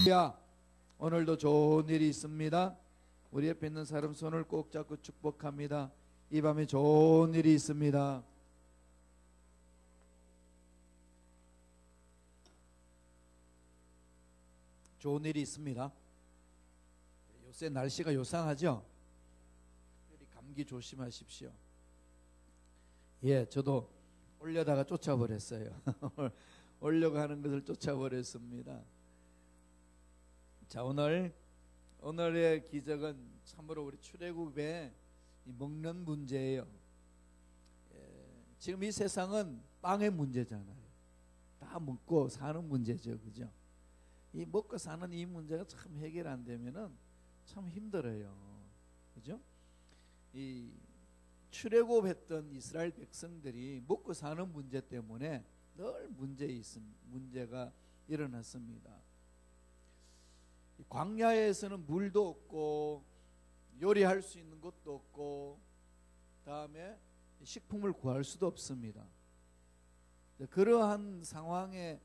야, 오늘도 좋은 일이 있습니다. 우리 옆에 있는 사람 손을 꼭 잡고 축복합니다. 이 밤에 좋은 일이 있습니다. 좋은 일이 있습니다. 요새 날씨가 요상하죠? 특별히 감기 조심하십시오. 예, 저도 올려다가 쫓아버렸어요. 올려가는 것을 쫓아버렸습니다. 자, 오늘의 기적은 참으로 우리 출애굽의 먹는 문제예요. 지금 이 세상은 빵의 문제잖아요. 다 먹고 사는 문제죠, 그죠? 이 먹고 사는 이 문제가 참 해결 안 되면은 참 힘들어요, 그죠? 이 출애굽했던 이스라엘 백성들이 먹고 사는 문제 때문에 늘 문제가 일어났습니다. 광야에서는 물도 없고 요리할 수 있는 것도 없고 다음에 식품을 구할 수도 없습니다. 그러한 상황에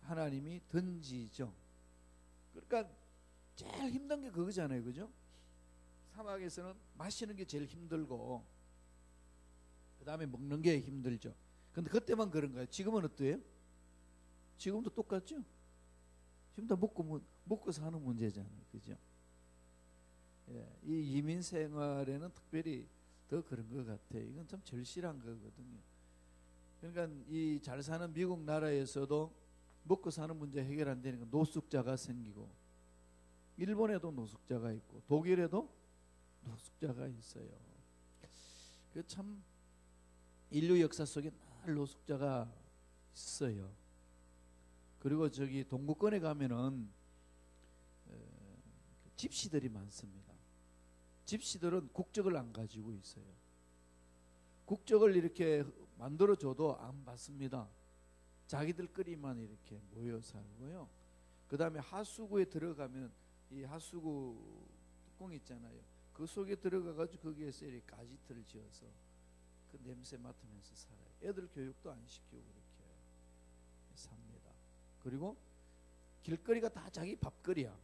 하나님이 던지죠. 그러니까 제일 힘든 게 그거잖아요, 그죠? 사막에서는 마시는 게 제일 힘들고 그 다음에 먹는 게 힘들죠. 근데 그때만 그런가요? 지금은 어때요? 지금도 똑같죠? 지금 다 먹고 사는 문제잖아요, 그죠? 예, 이 이민 생활에는 특별히 더 그런 것 같아요. 이건 참 절실한 거거든요. 그러니까 이 잘 사는 미국 나라에서도 먹고 사는 문제 해결 안 되니까 노숙자가 생기고, 일본에도 노숙자가 있고 독일에도 노숙자가 있어요. 그 참 인류 역사 속에 늘 노숙자가 있어요. 그리고 저기 동구권에 가면은 집시들이 많습니다. 집시들은 국적을 안 가지고 있어요. 국적을 이렇게 만들어줘도 안 받습니다. 자기들끼리만 이렇게 모여 살고요. 그 다음에 하수구에 들어가면 이 하수구 뚜껑 있잖아요. 그 속에 들어가가지고 거기에서 이렇게 가지틀을 지어서 그 냄새 맡으면서 살아요. 애들 교육도 안 시키고 그렇게 삽니다. 그리고 길거리가 다 자기 밥거리야.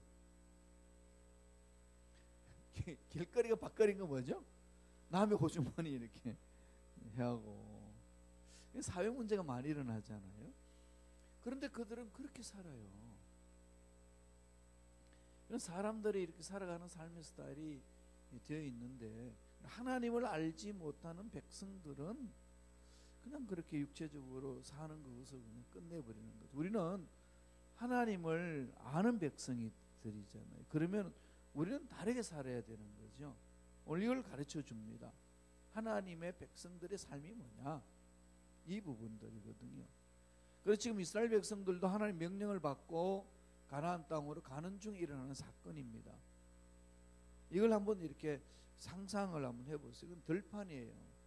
길거리가 밥거리인 건 뭐죠? 남의 호주머니 이렇게 하고 사회 문제가 많이 일어나잖아요. 그런데 그들은 그렇게 살아요. 이런 사람들이 이렇게 살아가는 삶의 스타일이 되어 있는데 하나님을 알지 못하는 백성들은 그냥 그렇게 육체적으로 사는 것을 그냥 끝내버리는 거죠. 우리는 하나님을 아는 백성이들이잖아요. 그러면 우리는 다르게 살아야 되는 거죠. 오늘 이걸 가르쳐 줍니다. 하나님의 백성들의 삶이 뭐냐? 이 부분들이거든요. 그래서 지금 이스라엘 백성들도 하나님 명령을 받고 가나안 땅으로 가는 중에 일어나는 사건입니다. 이걸 한번 이렇게 상상을 한번 해보세요. 이건 들판이에요.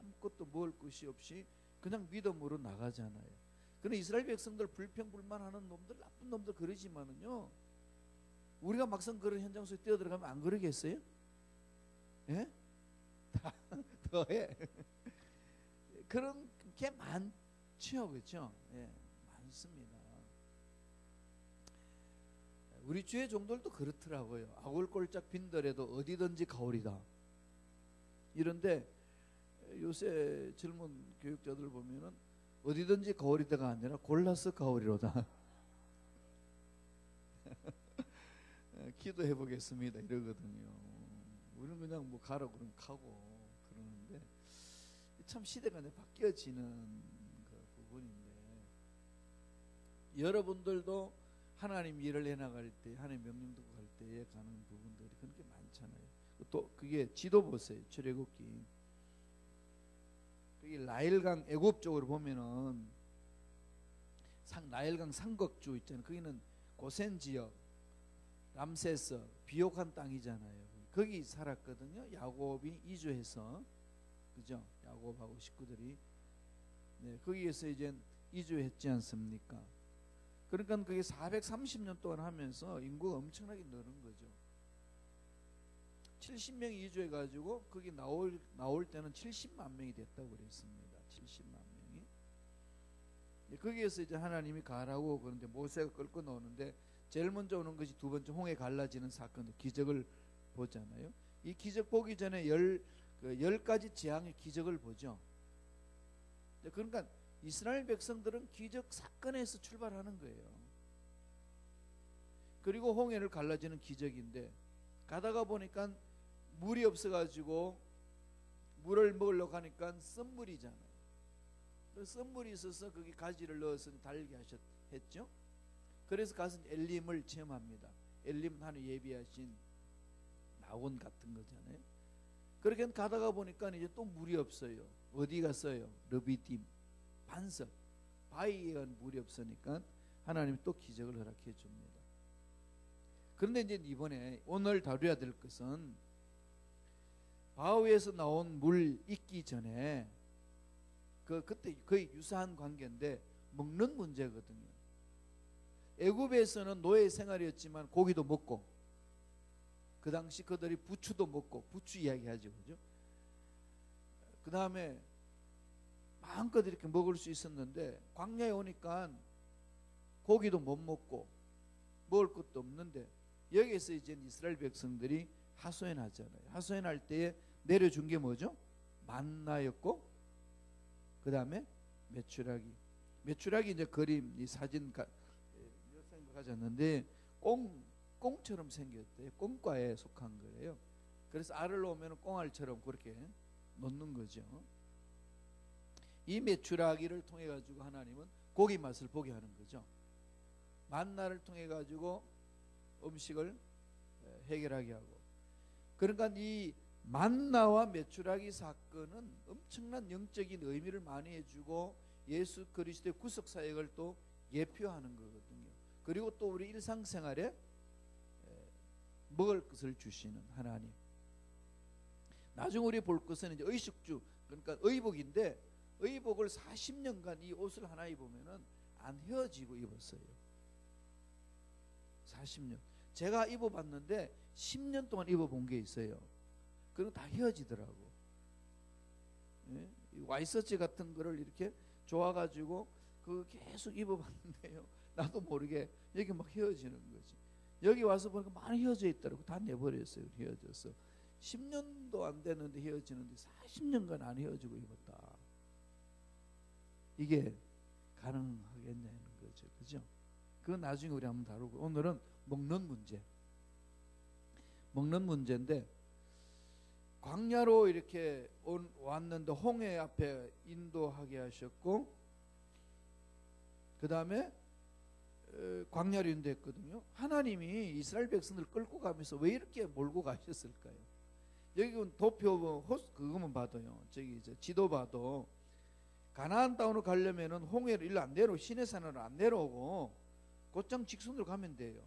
아무것도 먹을 것이 없이 그냥 믿음으로 나가잖아요. 그런데 이스라엘 백성들 불평불만하는 놈들, 나쁜 놈들 그러지만은요, 우리가 막상 그런 현장 속에 뛰어들어가면 안 그러겠어요? 예? 더해. 그런 게 많죠, 그렇죠? 예, 많습니다. 우리 주의 종들도 그렇더라고요. 아굴골짝 빈들에도 어디든지 가오리다. 이런데 요새 젊은 교육자들 보면은 어디든지 가오리다가 아니라 골라서 가오리로다. 기도해 보겠습니다 이러거든요. 우리는 그냥 뭐 가라 그러면 가고 그러는데 참 시대가 바뀌어지는 그 부분인데, 여러분들도 하나님 일을 해나갈 때, 하나님 명령 듣고 갈 때에 가는 부분들이 그렇게 많잖아요. 또 그게 지도 보세요. 출애굽기. 그게 나일강 애굽 쪽으로 보면은 나일강 삼각주 있잖아요. 거기는 고센 지역, 람세스, 비옥한 땅이잖아요. 거기 살았거든요. 야곱이 이주해서, 그죠? 야곱하고 식구들이 거기에서 이제 이주했지 않습니까? 그러니까 그게 430년 동안 하면서 인구가 엄청나게 늘은 거죠. 70명이 이주해가지고 거기 나올 때는 70만 명이 됐다고 그랬습니다. 70만 명이. 거기에서 이제 하나님이 가라고 그러는데 모세가 끌고 나오는데 제일 먼저 오는 것이 두 번째 홍해 갈라지는 사건, 기적을 보잖아요. 이 기적 보기 전에 열 가지 재앙의 기적을 보죠. 그러니까 이스라엘 백성들은 기적 사건에서 출발하는 거예요. 그리고 홍해를 갈라지는 기적인데 가다가 보니까 물이 없어가지고 물을 먹으려고 하니까 쓴물이잖아요. 쓴물이 있어서 거기 가지를 넣어서 달게 했죠. 그래서 가서 엘림을 체험합니다. 엘림은 하나님 예비하신 낙원 같은 거잖아요. 그렇게 가다가 보니까 이제 또 물이 없어요. 어디 갔어요? 르비딤 반석 바위에 물이 없으니까 하나님이 또 기적을 허락해 줍니다. 그런데 이제 이번에 오늘 다루어야 될 것은 바위에서 나온 물 있기 전에 그때 거의 유사한 관계인데 먹는 문제거든요. 애굽에서는 노예 생활이었지만 고기도 먹고 그 당시 그들이 부추도 먹고 부추 이야기하죠, 그죠? 그 다음에 마음껏 이렇게 먹을 수 있었는데 광야에 오니까 고기도 못 먹고 먹을 것도 없는데 여기에서 이제 이스라엘 백성들이 하소연하잖아요. 하소연할 때에 내려준 게 뭐죠? 만나였고 그 다음에 메추라기 이제 그림 이 사진 가졌는데 꽁처럼 생겼대요. 꽁과에 속한 거예요. 그래서 알을 놓으면 꽁알처럼 그렇게 놓는 거죠. 이 메추라기를 통해 가지고 하나님은 고기 맛을 보게 하는 거죠. 만나를 통해 가지고 음식을 해결하게 하고. 그러니까 이 만나와 메추라기 사건은 엄청난 영적인 의미를 많이 해주고 예수 그리스도의 구속 사역을 또 예표하는 거거든요. 그리고 또 우리 일상생활에 먹을 것을 주시는 하나님. 나중에 우리 볼 것은 이제 의식주, 그러니까 의복인데 의복을 40년간 이 옷을 하나 입으면은 안 헤어지고 입었어요. 40년. 제가 입어봤는데 10년 동안 입어본 게 있어요. 그리고 다 헤어지더라고. 예? 와이셔츠 같은 거를 이렇게 좋아가지고 그 계속 입어봤는데요. 나도 모르게 여기 막 헤어지는 거지. 여기 와서 보니까 많이 헤어져 있더라고. 다 내버렸어요. 헤어져서 10년도 안 됐는데 헤어지는데 40년간 안 헤어지고 입었다. 이게 가능하겠냐는 거죠. 그죠? 그건 나중에 우리 한번 다루고, 오늘은 먹는 문제. 먹는 문제인데 광야로 이렇게 왔는데 홍해 앞에 인도하게 하셨고 그 다음에 광야로 인도했거든요. 하나님이 이스라엘 백성들을 끌고 가면서 왜 이렇게 몰고 가셨을까요? 여기 도표 그거만 봐도요. 저기 지도 봐도 가나안 땅으로 가려면은 홍해를 일로 안 내려오고 시내산으로 안 내려오고 곧장 직선으로 가면 돼요.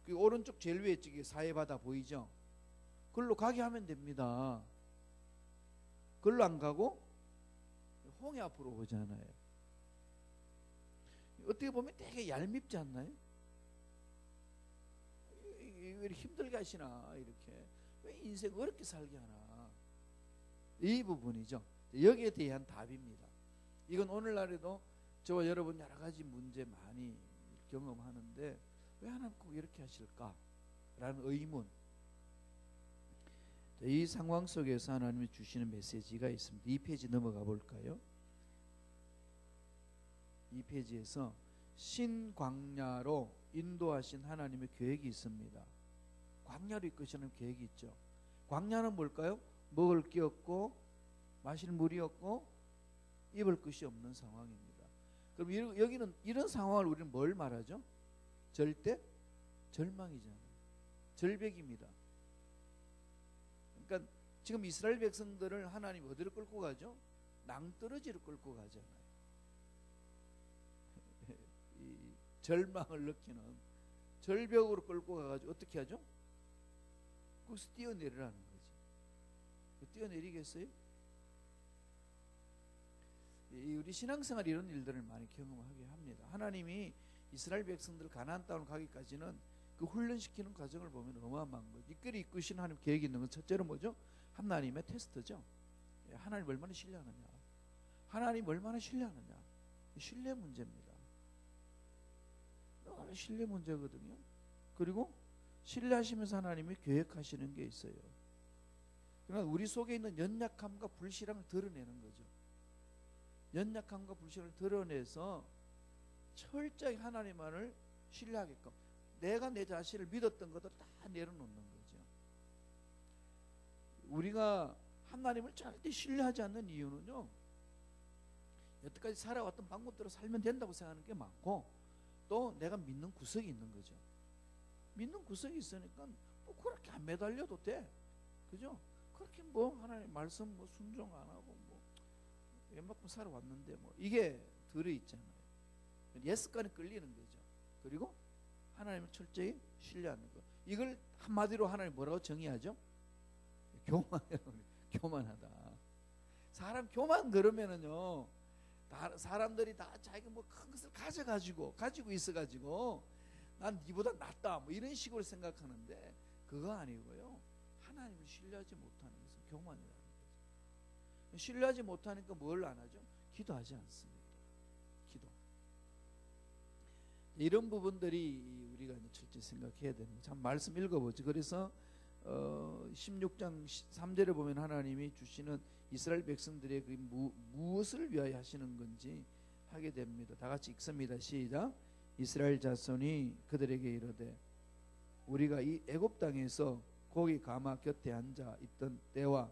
그 오른쪽 제일 위에 저기 사해바다 보이죠? 그걸로 가게 하면 됩니다. 그걸로 안 가고 홍해 앞으로 오잖아요. 어떻게 보면 되게 얄밉지 않나요? 왜 이렇게 힘들게 하시나, 이렇게 왜 인생 어렵게 살게 하나, 이 부분이죠. 여기에 대한 답입니다. 이건 오늘날에도 저와 여러분 여러 가지 문제 많이 경험하는데 왜 하나님 꼭 이렇게 하실까? 라는 의문. 이 상황 속에서 하나님이 주시는 메시지가 있습니다. 2페이지 넘어가 볼까요? 2페이지에서 신광야로 인도하신 하나님의 계획이 있습니다. 광야로 이끄시는 계획이 있죠. 광야는 뭘까요? 먹을 게 없고 마실 물이 없고 입을 것이 없는 상황입니다. 그럼 여기는 이런 상황을 우리는 뭘 말하죠? 절대 절망이잖아요. 절벽입니다. 그러니까 지금 이스라엘 백성들을 하나님 어디로 끌고 가죠? 낭떠러지로 끌고 가잖아요. 이 절망을 느끼는 절벽으로 끌고 가가지고 어떻게 하죠? 거기서 뛰어내리라는 거지. 뛰어내리겠어요? 우리 신앙생활 이런 일들을 많이 경험하게 합니다. 하나님이 이스라엘 백성들 가나안 땅으로 가기까지는 그 훈련시키는 과정을 보면 어마어마한 거죠. 이끌이 이끄시는 하나님 계획이 있는 건 첫째로 뭐죠? 하나님의 테스트죠. 하나님 얼마나 신뢰하느냐, 하나님 얼마나 신뢰하느냐, 신뢰 문제입니다. 늘 신뢰 문제거든요. 그리고 신뢰하시면서 하나님이 계획하시는 게 있어요. 그러나 우리 속에 있는 연약함과 불신앙을 드러내는 거죠. 연약함과 불신을 드러내서 철저히 하나님만을 신뢰하게끔 내가 내 자신을 믿었던 것도 다 내려놓는 거죠. 우리가 하나님을 절대 신뢰하지 않는 이유는요, 여태까지 살아왔던 방법대로 살면 된다고 생각하는 게 많고, 또 내가 믿는 구석이 있는 거죠. 믿는 구석이 있으니까 뭐 그렇게 안 매달려도 돼, 그죠? 그렇게 뭐 하나님 말씀 뭐 순종 안 하고 뭐 웬만큼 살아왔는데 뭐 이게 들어있잖아요. 예습관에 끌리는 거죠. 그리고 하나님을 철저히 신뢰하는 거. 이걸 한마디로 하나님 뭐라고 정의하죠? 교만하다. 사람 교만 그러면은요, 사람들이 다 자기가 뭐 큰 것을 가지고 있어가지고 난 니보다 낫다 뭐 이런 식으로 생각하는데, 그거 아니고요, 하나님을 신뢰하지 못하는 것은 교만이라는 거죠. 신뢰하지 못하니까 뭘 안 하죠? 기도하지 않습니다. 기도. 이런 부분들이 우리가 이제 철저히 생각해야 되는 거죠. 참 말씀 읽어보죠. 그래서 16장 3절에 보면 하나님이 주시는 이스라엘 백성들의 그 무엇을 위하여 하시는 건지 하게 됩니다. 다 같이 읽습니다. 시작. 이스라엘 자손이 그들에게 이르되 우리가 이 애굽 땅에서 고기 가마 곁에 앉아 있던 때와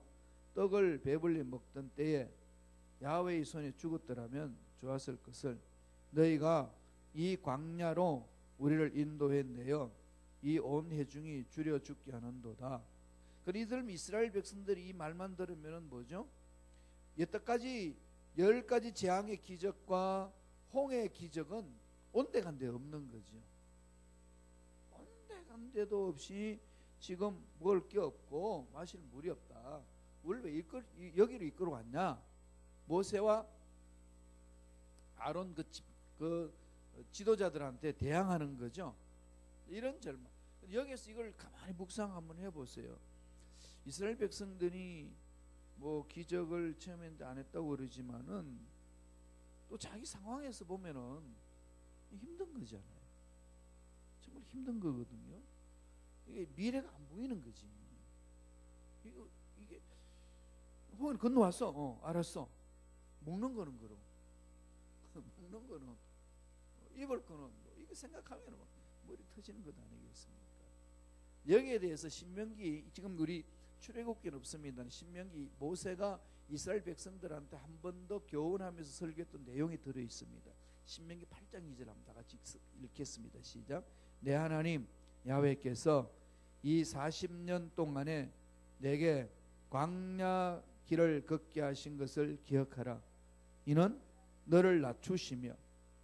떡을 배불리 먹던 때에 야훼의 손에 죽었더라면 좋았을 것을 너희가 이 광야로 우리를 인도해 내어 이 온 회중이 줄여 죽게 하는도다. 그리고 이스라엘 백성들이 이 말만 들으면 뭐죠? 여태까지 10가지 재앙의 기적과 홍해의 기적은 온데간데 없는 거죠. 온데간데도 없이 지금 먹을 게 없고 마실 물이 없다. 우리를 왜 여기로 이끌어 왔냐? 모세와 아론 그 지도자들한테 대항하는 거죠. 이런 절망. 여기서 이걸 가만히 묵상 한번 해보세요. 이스라엘 백성들이 뭐 기적을 처음에 안 했다고 그러지만은 또 자기 상황에서 보면은 힘든 거잖아요. 정말 힘든 거거든요. 이게 미래가 안 보이는 거지. 이게 홍해를 건너왔어. 알았어. 먹는 거는 그럼. 먹는 거는 입을 거는 뭐 이거 생각하면 머리 터지는 것 아니겠습니까? 여기에 대해서 신명기, 지금 우리 출애굽기는 없습니다. 신명기 모세가 이스라엘 백성들한테 한 번 더 교훈하면서 설교했던 내용이 들어 있습니다. 신명기 8장 2절 한번 다 같이 읽겠습니다. 시작. 내 하나님 야훼께서 이 40년 동안에 내게 광야 길을 걷게 하신 것을 기억하라. 이는 너를 낮추시며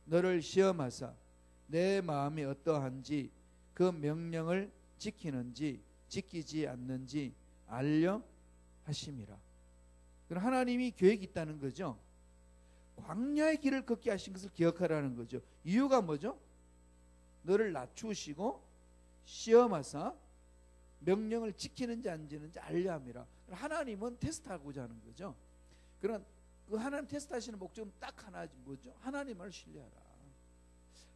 너를 시험하사 내 마음이 어떠한지 그 명령을 지키는지 지키지 않는지 알려 하심이라. 그럼 하나님이 계획이 있다는 거죠. 광야의 길을 걷게 하신 것을 기억하라는 거죠. 이유가 뭐죠? 너를 낮추시고 시험하사 명령을 지키는지 안 지키는지 알려 함이라. 하나님은 테스트하고자 하는 거죠. 그런 그 하나님 테스트하시는 목적은 딱 하나지, 뭐죠? 하나님을 신뢰하라.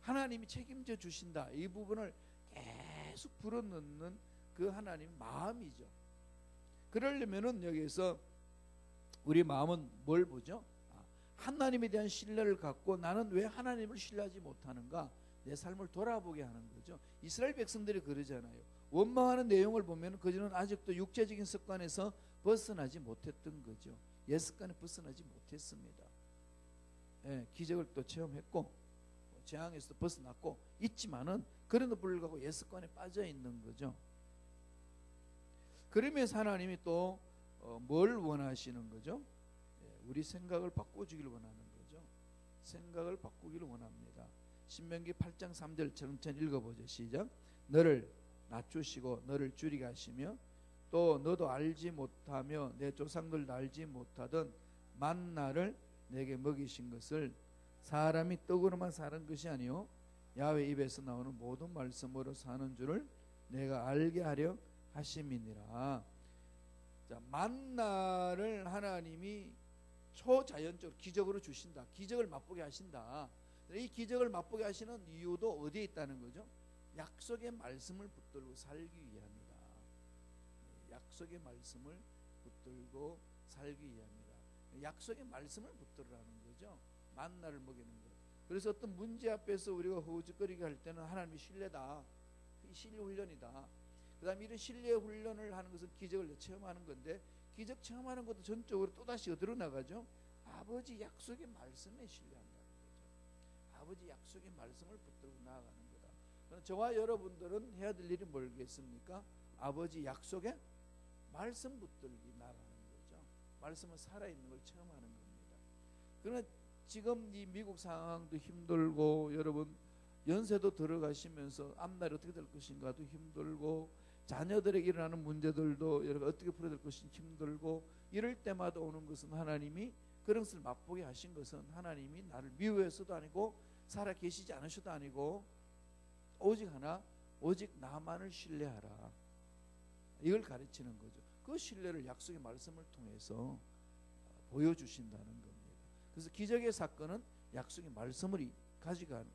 하나님이 책임져 주신다. 이 부분을 계속 불어넣는 그 하나님 마음이죠. 그러려면은 여기서 우리 마음은 뭘 보죠? 하나님에 대한 신뢰를 갖고 나는 왜 하나님을 신뢰하지 못하는가? 내 삶을 돌아보게 하는 거죠. 이스라엘 백성들이 그러잖아요. 원망하는 내용을 보면 그들은 아직도 육체적인 습관에서 벗어나지 못했던 거죠. 옛 습관에 벗어나지 못했습니다. 기적을 또 체험했고 재앙에서도 벗어났고 있지만은 그래도 불구하고 옛 습관에 빠져 있는 거죠. 그러면서 하나님이 또 뭘 원하시는 거죠? 우리 생각을 바꿔주기를 원하는 거죠. 생각을 바꾸기를 원합니다. 신명기 8장 3절 천천히 읽어보죠. 시작. 너를 낮추시고 너를 줄이게 하시며 또 너도 알지 못하며 내 조상들도 알지 못하던 만나를 내게 먹이신 것을 사람이 떡으로만 사는 것이 아니요 야훼 입에서 나오는 모든 말씀으로 사는 줄을 내가 알게 하려 하심이니라. 자, 만나를 하나님이 초자연적으로 기적으로 주신다. 기적을 맛보게 하신다. 이 기적을 맛보게 하시는 이유도 어디에 있다는 거죠? 약속의 말씀을 붙들고 살기 위함이다. 약속의 말씀을 붙들고 살기 위함이다. 약속의 말씀을 붙들으라는 거죠. 만나를 먹이는 것. 그래서 어떤 문제 앞에서 우리가 허우적거리게 할 때는 하나님의 신뢰다. 신뢰 훈련이다. 그 다음에 이런 신뢰 훈련을 하는 것은 기적을 체험하는 건데, 기적 체험하는 것도 전적으로 또다시 어디로 나가죠? 아버지 약속의 말씀에 신뢰한다는 거죠. 아버지 약속의 말씀을 붙들고 나아가는 거다. 그럼 저와 여러분들은 해야 될 일이 뭘겠습니까? 아버지 약속의 말씀 붙들기 나아가는 거죠. 말씀은 살아있는 걸 체험하는 겁니다. 그러나 지금 이 미국 상황도 힘들고, 여러분 연세도 들어가시면서 앞날이 어떻게 될 것인가도 힘들고, 자녀들에게 일어나는 문제들도 여러분 어떻게 풀어야 될 것인지 힘들고, 이럴 때마다 오는 것은 하나님이 그런 것을 맛보게 하신 것은 하나님이 나를 미워해서도 아니고 살아 계시지 않으셔도 아니고, 오직 하나, 오직 나만을 신뢰하라. 이걸 가르치는 거죠. 그 신뢰를 약속의 말씀을 통해서 보여주신다는 겁니다. 그래서 기적의 사건은 약속의 말씀을 가져가는,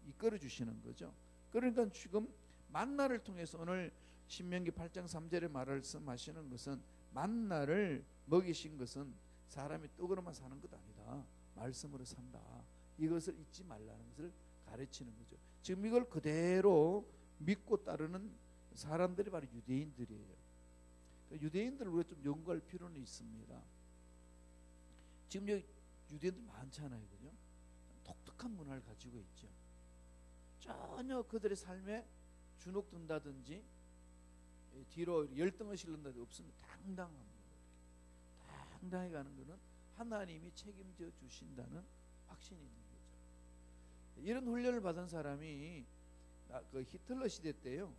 이끌어 주시는 거죠. 그러니까 지금 만나를 통해서 오늘 신명기 8장 3절에 말씀하시는 것은, 만나를 먹이신 것은 사람이 떡으로만 사는 것 아니다. 말씀으로 산다. 이것을 잊지 말라는 것을 가르치는 거죠. 지금 이걸 그대로 믿고 따르는 사람들이 바로 유대인들이에요. 유대인들을 우리가 좀 연구할 필요는 있습니다. 지금 여기 유대인들 많잖아요, 그죠? 독특한 문화를 가지고 있죠. 전혀 그들의 삶에 주눅든다든지 뒤로 열등을 실른다든지 없으면 당당합니다. 당당히 가는 것은 하나님이 책임져 주신다는 확신이 있는 거죠. 이런 훈련을 받은 사람이 그 히틀러 시대 때요,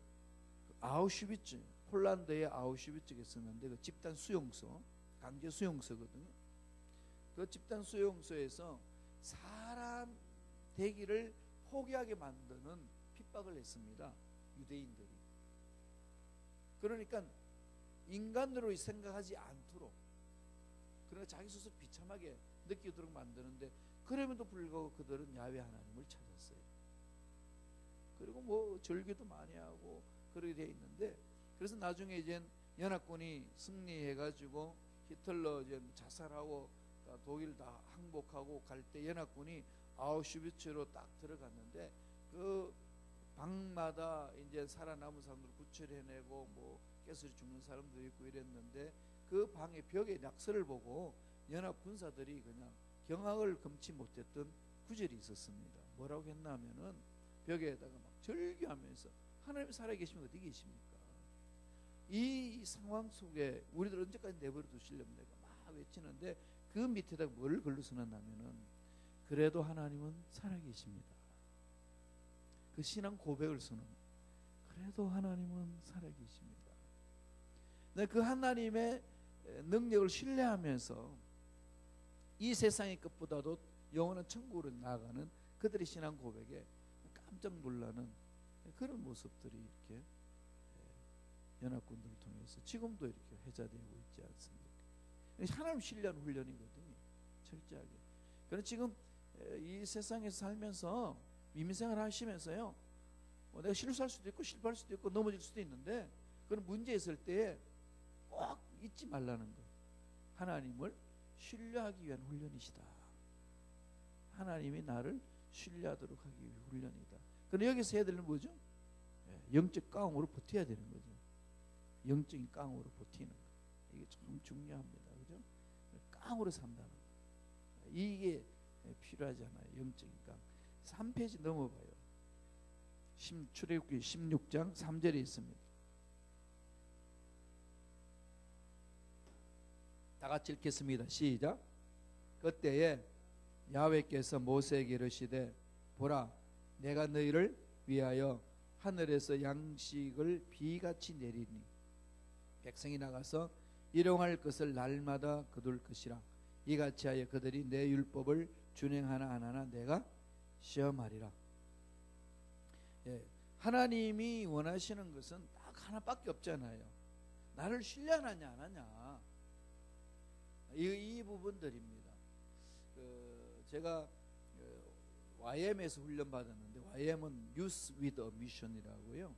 아우슈비츠, 폴란드의 아우슈비츠에 있었는데, 그 집단 수용소, 강제 수용소거든요. 그 집단 수용소에서 사람 되기를 포기하게 만드는 핍박을 했습니다. 유대인들이. 그러니까 인간으로 생각하지 않도록, 그러니까 자기 스스로 비참하게 느끼도록 만드는데, 그럼에도 불구하고 그들은 야훼 하나님을 찾았어요. 그리고 뭐 절기도 많이 하고 그렇게 돼 있는데, 그래서 나중에 이제 연합군이 승리해가지고 히틀러 이제 자살하고 독일 다 항복하고 갈 때 연합군이 아우슈비츠로 딱 들어갔는데, 그 방마다 이제 살아남은 사람들 구출해내고 뭐 깨스리 죽는 사람도 있고 이랬는데, 그 방의 벽에 낙서를 보고 연합 군사들이 그냥 경악을 금치 못했던 구절이 있었습니다. 뭐라고 했냐면은, 벽에다가 막 절규하면서 하나님 살아계시면 어디 계십니까? 이 상황 속에 우리들 언제까지 내버려 두시려면, 내가 막 외치는데 그 밑에다가 뭘 글로 써놨냐면은, 그래도 하나님은 살아계십니다. 그 신앙 고백을 쓰는, 그래도 하나님은 살아계십니다. 그 하나님의 능력을 신뢰하면서 이 세상의 것보다도 영원한 천국으로 나아가는 그들의 신앙 고백에 깜짝 놀라는 그런 모습들이 이렇게 연합군들을 통해서 지금도 이렇게 회자되고 있지 않습니까? 하나님 신뢰하는 훈련이거든요. 철저하게. 그런데 지금 이 세상에서 살면서 민생활 하시면서요, 내가 실수할 수도 있고 실패할 수도 있고 넘어질 수도 있는데, 그런 문제 있을 때 꼭 잊지 말라는 것. 하나님을 신뢰하기 위한 훈련이시다. 하나님이 나를 신뢰하도록 하기 위한 훈련이다. 그런데 여기서 해야 되는 뭐죠? 영적 깡으로 버텨야 되는 거죠. 영적인 깡으로 버티는 거. 이게 참 중요합니다. 그죠? 깡으로 산다는 거. 이게 필요하잖아요. 영적인 깡. 3페이지 넘어봐요. 출애굽기 16장 3절에 있습니다. 다 같이 읽겠습니다. 시작. 그때에 야훼께서 모세에게 이르시되, 보라, 내가 너희를 위하여 하늘에서 양식을 비같이 내리니 백성이 나가서 일용할 것을 날마다 거둘 것이라. 이같이 하여 그들이 내 율법을 준행하나 안 하나 내가 시험하리라. 하나님이 원하시는 것은 딱 하나밖에 없잖아요. 나를 신뢰하느냐 안 하냐. 이 부분들입니다. 제가 YM에서 훈련 받았는데, YM은 Youth with a Mission이라고요.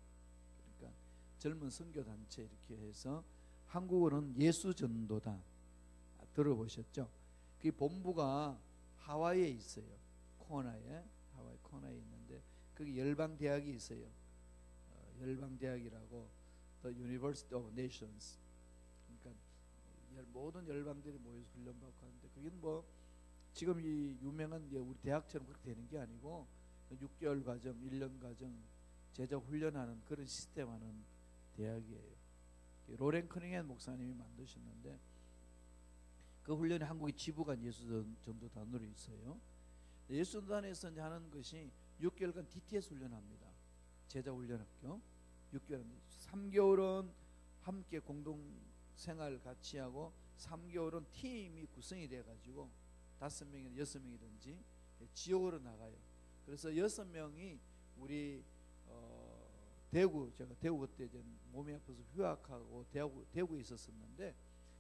그러니까 젊은 선교 단체 이렇게 해서, 한국어는 예수전도단 들어보셨죠? 그 본부가 하와이에 있어요. 코나에, 하와이 코나에 있는데 거기 열방 대학이 있어요. 열방 대학이라고, The University of Nations. 그러니까 모든 열방들이 모여서 훈련받고 하는데, 그게 뭐 지금 이 유명한 우리 대학처럼 그렇게 되는 게 아니고 6개월 과정, 1년 과정 제자 훈련하는 그런 시스템 하는 대학이에요. 로렌 커닝햄 목사님이 만드셨는데, 그 훈련에 한국의 지부가 예수전도단으로 있어요. 예수전도단에서 하는 것이 6개월간 DTS 훈련합니다. 제자 훈련학교 6개월, 3개월은 함께 공동생활 같이 하고, 3개월은 팀이 구성이 돼가지고 5명이나 6명이든지 지역으로 나가요. 그래서 6명이 우리 대구, 제가 대구 그때 이제 몸이 아파서 휴학하고 대구에 있었었는데,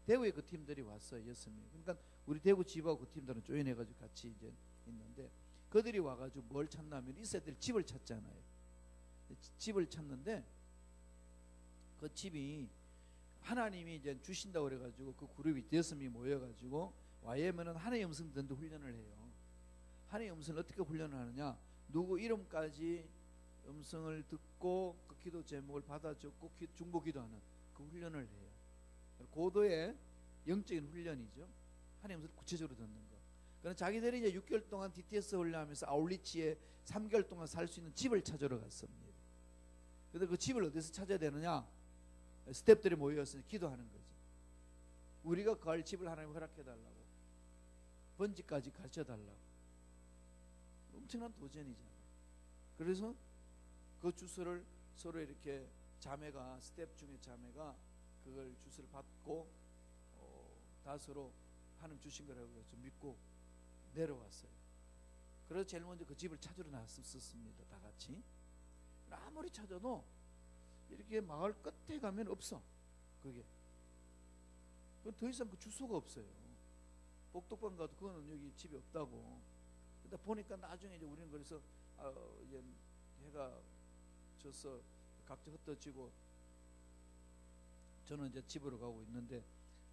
대구에 그 팀들이 왔어요. 6명. 그러니까 우리 대구 집하고 그 팀들은 조인해가지고 같이 이제 있는데, 그들이 와가지고 뭘 찾냐면, 이세들이 집을 찾잖아요. 집을 찾는데, 그 집이 하나님이 이제 주신다고 그래가지고 그 그룹이 6명이 모여가지고 YM은 하나님의 음성 듣는 훈련을 해요. 하나님의 음성을 어떻게 훈련을 하느냐, 누구 이름까지 음성을 듣고 그 기도 제목을 받아 적고 중보 기도하는 그 훈련을 해요. 고도의 영적인 훈련이죠. 하나님의 음성을 구체적으로 듣는 거. 그럼 자기들이 이제 6개월 동안 DTS 훈련하면서 아울리치에 3개월 동안 살 수 있는 집을 찾으러 갔습니다. 그런데 그 집을 어디서 찾아야 되느냐, 스태프들이 모여서 기도하는 거죠. 우리가 갈 집을 하나님 허락해달라고, 번지까지 가르쳐달라고. 엄청난 도전이잖아요. 그래서 그 주소를 서로 이렇게 자매가, 스태프 중에 자매가 그걸 주소를 받고 다 서로 하나님 주신 거라고 해서 믿고 내려왔어요. 그래서 제일 먼저 그 집을 찾으러 나섰습니다. 다 같이. 아무리 찾아도 이렇게 마을 끝에 가면 없어. 그게 더 이상 그 주소가 없어요. 복덕방 가도 그거는 여기 집이 없다고. 그러다 보니까 나중에 이제 우리는 그래서 이제 해가 져서 각자 흩어지고, 저는 이제 집으로 가고 있는데,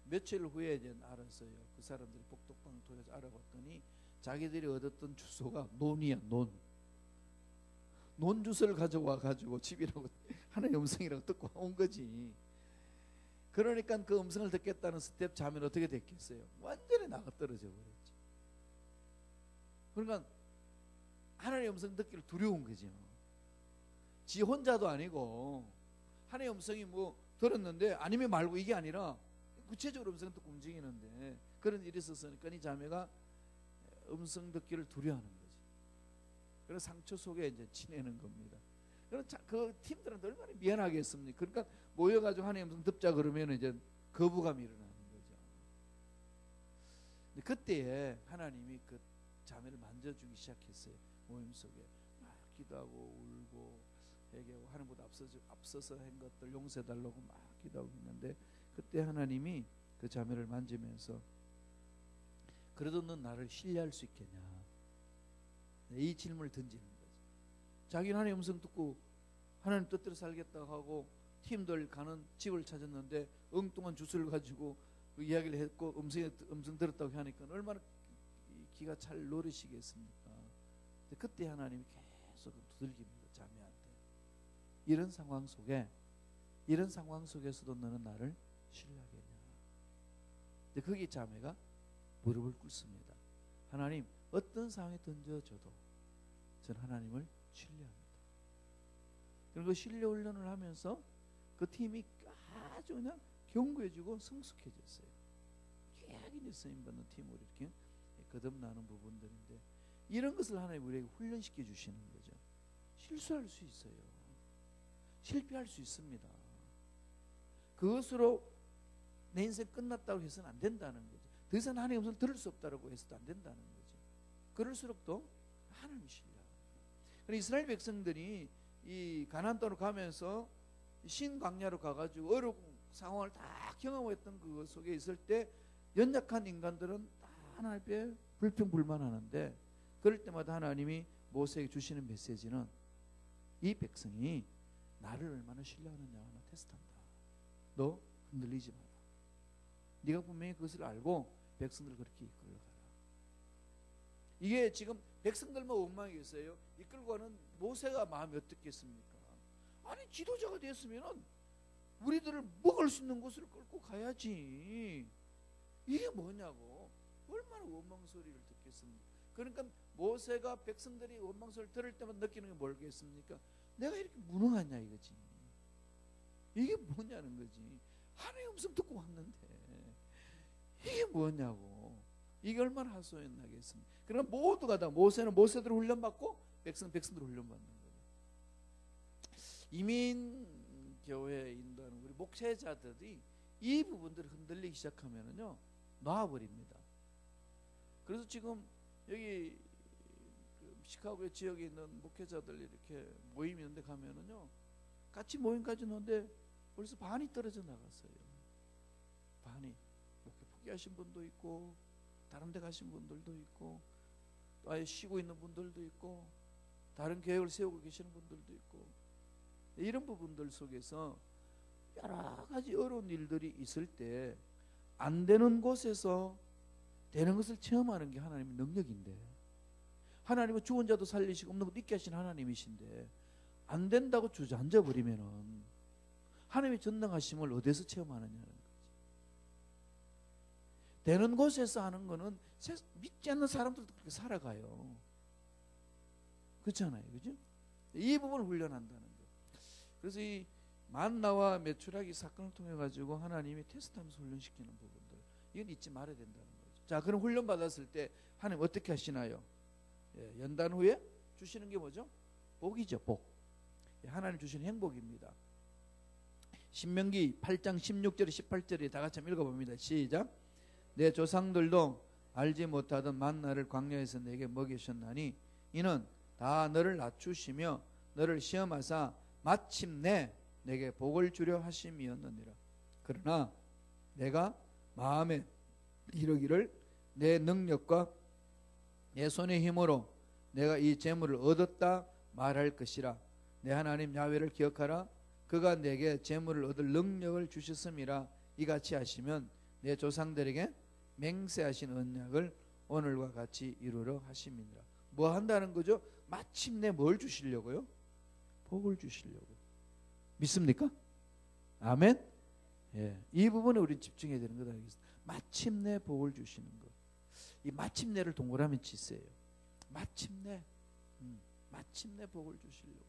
며칠 후에 이제 알았어요. 그 사람들이 복덕방을 통해서 알아봤더니 자기들이 얻었던 주소가 논이야, 논 주소를 가져와 가지고 집이라고 하나의 음성이라고 듣고 온 거지. 그러니까 그 음성을 듣겠다는 스텝 자매는 어떻게 됐겠어요? 완전히 나가 떨어져 버렸지. 그러니까 하나님의 음성 듣기를 두려운 거죠. 지 혼자도 아니고 하나님의 음성이 뭐 들었는데 아니면 말고, 이게 아니라 구체적으로 음성 듣고 움직이는데, 그런 일이 있었으니까 이 자매가 음성 듣기를 두려워하는 거지. 그래서 상처 속에 이제 지내는 겁니다. 그 팀들은 얼마나 미안하겠습니까? 그러니까 모여가지고 하나님 음성 듣자 그러면 이제 거부감이 일어나는 거죠. 근데 그때에 하나님이 그 자매를 만져주기 시작했어요. 모임 속에 막 기도하고 울고 회개하고, 하나님보다 앞서서 한 것들 용서해달라고 막 기도하고 있는데, 그때 하나님이 그 자매를 만지면서, 그래도 넌 나를 신뢰할 수 있겠냐, 이 질문을 던지는 거죠. 자기는 하나님 음성 듣고 하나님 뜻대로 살겠다고 하고 팀들 가는 집을 찾았는데 엉뚱한 주소를 가지고 그 이야기를 했고 음성 들었다고 하니까 얼마나 기가 찰 노릇이겠습니까? 그때 하나님이 계속 두들깁니다. 자매한테. 이런 상황 속에서도 너는 나를 신뢰하겠냐. 근데 거기 자매가 무릎을 꿇습니다. 하나님, 어떤 상황에 던져줘도 저는 하나님을 신뢰합니다. 그리고 신뢰 훈련을 하면서 그 팀이 아주 그냥 견고해지고 성숙해졌어요. 귀하게 쓰임받는 팀으로 이렇게 거듭나는 부분들인데, 이런 것을 하나님 우리에게 훈련시켜 주시는 거죠. 실수할 수 있어요. 실패할 수 있습니다. 그것으로 내 인생 끝났다고 해서는 안 된다는 거죠. 더 이상 하나님의 음성을 들을 수 없다고 해서도 안 된다는 거죠. 그럴수록 또 하나님을 신뢰하고. 이스라엘 백성들이 이 가나안 땅으로 가면서 신광야로 가가지고 어려운 상황을 다 경험했던 그 속에 있을 때 연약한 인간들은 다 하나님 앞에 불평불만하는데 그럴 때마다 하나님이 모세에게 주시는 메시지는 이 백성이 나를 얼마나 신뢰하느냐 하나 테스트한다. 너 흔들리지 마라. 네가 분명히 그것을 알고 백성들을 그렇게 이끌어가라. 이게 지금 백성들만 원망이 있어요. 이끌고 가는 모세가 마음이 어떻겠습니까? 아니 지도자가 됐으면 우리들을 먹을 수 있는 곳을 끌고 가야지. 이게 뭐냐고. 얼마나 원망 소리를 듣겠습니까? 그러니까 모세가 백성들이 원망 소리를 들을 때마다 느끼는 게 뭘겠습니까? 내가 이렇게 무능하냐 이거지. 이게 뭐냐는 거지. 하나님 음성 듣고 왔는데 이게 뭐냐고. 이게 얼마나 하소연하겠습니까? 그러나 모두가 다 모세는 모세대로 훈련받고 백성대로 훈련받는 거예요. 이민 교회에 인도하는 우리 목회자들이 이 부분들을 흔들리기 시작하면은요 놔버립니다. 그래서 지금 여기 시카고 지역에 있는 목회자들 이렇게 모임이 있는데 가면은요 같이 모임까지 놓는데 벌써 반이 떨어져 나갔어요. 반이. 목회 포기하신 분도 있고 다른 데 가신 분들도 있고 또 아예 쉬고 있는 분들도 있고 다른 계획을 세우고 계시는 분들도 있고 이런 부분들 속에서 여러 가지 어려운 일들이 있을 때 안 되는 곳에서 되는 것을 체험하는 게 하나님의 능력인데 하나님은 죽은 자도 살리시고 없는 것도 있게 하신 하나님이신데 안 된다고 주저앉아 버리면은 하나님의 전능하심을 어디서 체험하느냐는 거지. 되는 곳에서 하는 거는 믿지 않는 사람들도 그렇게 살아가요. 그렇잖아요, 그죠? 이 부분을 훈련한다는 거. 그래서 이 만나와 메추라기 사건을 통해 가지고 하나님이 테스트하면서 훈련시키는 부분들, 이건 잊지 말아야 된다는 거죠. 자, 그럼 훈련 받았을 때 하나님 어떻게 하시나요? 예, 연단 후에 주시는 게 뭐죠? 복이죠, 복. 예, 하나님 주시는 행복입니다. 신명기 8장 16절에 18절에 다 같이 한번 읽어봅니다. 시작. 내 조상들도 알지 못하던 만나를 광야에서 내게 먹이셨나니 이는 다 너를 낮추시며 너를 시험하사 마침내 내게 복을 주려 하심이었느니라. 그러나 내가 마음에 이르기를 내 능력과 내 손의 힘으로 내가 이 재물을 얻었다 말할 것이라. 내 하나님 야훼를 기억하라. 그가 내게 재물을 얻을 능력을 주셨음이라. 이같이 하시면 내 조상들에게 맹세하신 언약을 오늘과 같이 이루려 하심이니라. 뭐 한다는 거죠? 마침내 뭘 주시려고요? 복을 주시려고. 믿습니까? 아멘? 예, 이 부분에 우리 집중해야 되는 거다. 마침내 복을 주시는 것. 이 마침내를 동그라미 치세요. 마침내, 마침내 복을 주시려고.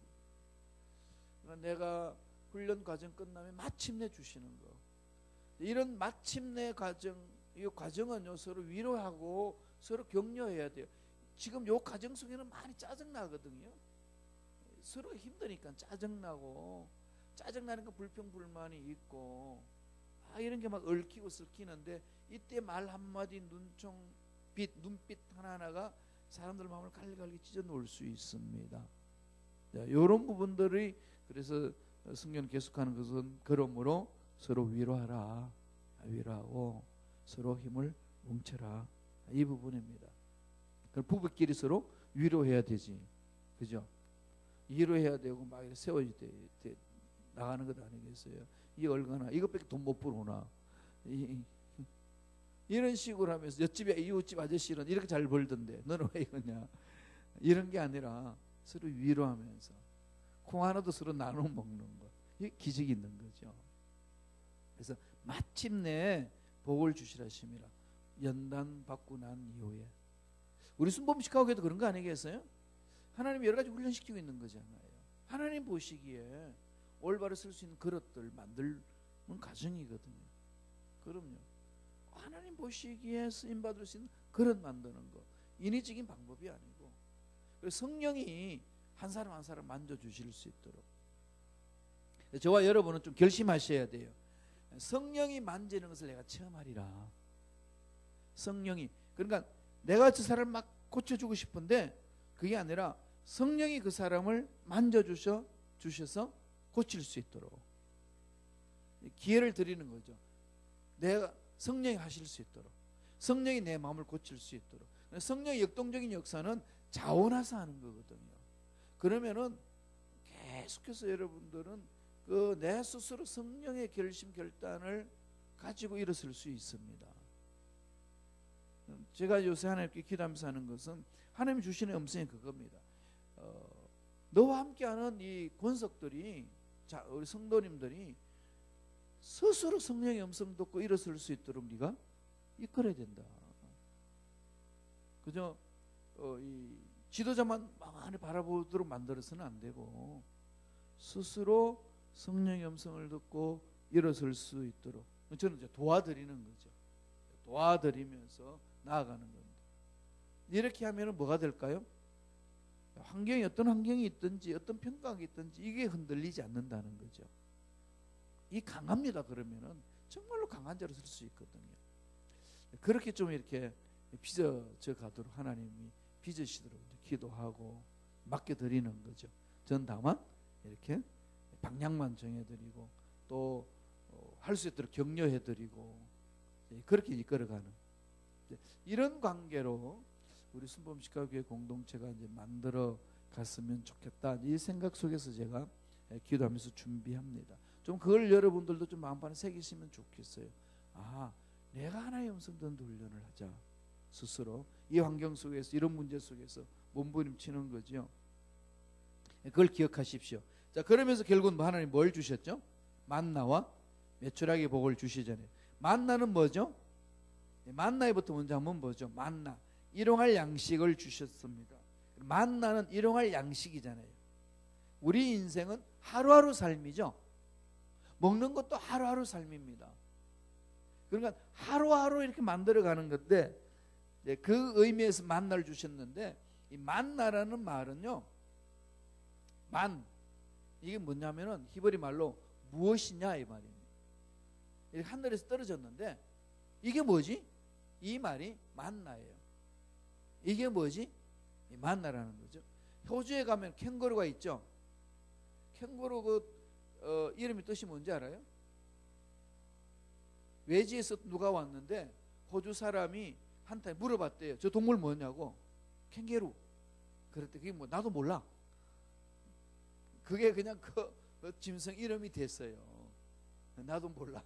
그러니까 내가 훈련 과정 끝나면 마침내 주시는 거. 이런 마침내 과정, 이 과정은요 서로 위로하고 서로 격려해야 돼요. 지금 요 과정 속에는 많이 짜증나거든요. 서로 힘드니까 짜증나고, 짜증나는 거 불평불만이 있고, 이런 게 막 얽히고 섞이는데 이때 말 한마디, 눈빛 하나하나가 사람들 마음을 갈리갈리 찢어 놓을 수 있습니다. 이런 부분들이, 그래서 성경 계속하는 것은 그러므로 서로 위로하라, 위로하고 서로 힘을 뭉쳐라, 이 부분입니다. 부부끼리 서로 위로해야 되지, 그죠? 위로해야 되고 막 이렇게 세워야 돼, 나가는 것 아니겠어요? 이 얼마나 이것밖에 돈 못 벌어오나, 이런 식으로 하면서 옆집에 이웃집 아저씨는 이렇게 잘 벌던데 너는 왜 이거냐, 이런 게 아니라 서로 위로하면서 콩 하나도 서로 나눠 먹는 거, 이게 기적이 있는 거죠. 그래서 마침내 복을 주시라 하심이라. 연단 받고 난 이후에 우리 순범식하고도 그런 거 아니겠어요? 하나님이 여러 가지 훈련시키고 있는 거잖아요. 하나님 보시기에 올바로 쓸 수 있는 그릇들 만들는 과정이거든요. 그럼요. 하나님 보시기에 쓰임받을 수 있는 그릇 만드는 거, 인위적인 방법이 아니고, 그래서 성령이 한 사람 한 사람 만져주실 수 있도록 저와 여러분은 좀 결심하셔야 돼요. 성령이 만지는 것을 내가 체험하리라. 성령이, 그러니까 내가 저 사람을 막 고쳐주고 싶은데 그게 아니라 성령이 그 사람을 만져주셔서 고칠 수 있도록 기회를 드리는 거죠. 성령이 하실 수 있도록, 성령이 내 마음을 고칠 수 있도록. 성령의 역동적인 역사는 자원해서 하는 거거든요. 그러면은 계속해서 여러분들은 그 내 스스로 성령의 결심 결단을 가지고 일어설 수 있습니다. 제가 요새 하나님께 기도하면서 하는 것은 하나님 주시는 음성이 그겁니다. 너와 함께하는 이 권석들이, 우리 성도님들이 스스로 성령의 음성 듣고 일어설 수 있도록 네가 이끌어야 된다. 그저 이 지도자만 많이 바라보도록 만들어서는 안 되고 스스로 성령의 음성을 듣고 일어설 수 있도록 저는 이제 도와드리는 거죠. 도와드리면서 나아가는 겁니다. 이렇게 하면 뭐가 될까요? 환경이 어떤 환경이 있든지 어떤 평가가 있든지 이게 흔들리지 않는다는 거죠. 이 강합니다. 그러면은 정말로 강한 자로 설 수 있거든요. 그렇게 좀 이렇게 빚어져 가도록 하나님이 빚으시도록 기도하고 맡겨드리는 거죠. 전 다만 이렇게 방향만 정해드리고 또 할 수 있도록 격려해드리고 그렇게 이끌어가는 이런 관계로 우리 순복음식가교회 공동체가 이제 만들어 갔으면 좋겠다. 이 생각 속에서 제가 기도하면서 준비합니다. 좀 그걸 여러분들도 좀 마음판에 새기시면 좋겠어요. 아, 내가 하나의 음성 듣는 훈련을 하자. 스스로 이 환경 속에서 이런 문제 속에서 몸부림치는 거죠. 그걸 기억하십시오. 자, 그러면서 결국은 하나님 뭘 주셨죠? 만나와 매출하게 복을 주시잖아요. 만나는 뭐죠? 만나에부터 먼저 한번 보죠. 만나, 일용할 양식을 주셨습니다. 만나는 일용할 양식이잖아요. 우리 인생은 하루하루 삶이죠. 먹는 것도 하루하루 삶입니다. 그러니까 하루하루 이렇게 만들어가는 건데 그 의미에서 만나를 주셨는데 이 만나라는 말은요, 이게 뭐냐면은 히브리 말로 무엇이냐 이 말입니다. 이렇게 하늘에서 떨어졌는데 이게 뭐지? 이 말이 만나예요. 이게 뭐지? 이 만나라는 거죠. 호주에 가면 캥거루가 있죠. 캥거루 이름이 뜻이 뭔지 알아요? 외지에서 누가 왔는데 호주 사람이 한테 물어봤대요. 저 동물 뭐냐고. 캥거루. 그랬더니 그게 뭐 나도 몰라. 그게 그냥 그 짐승 이름이 됐어요. 나도 몰라.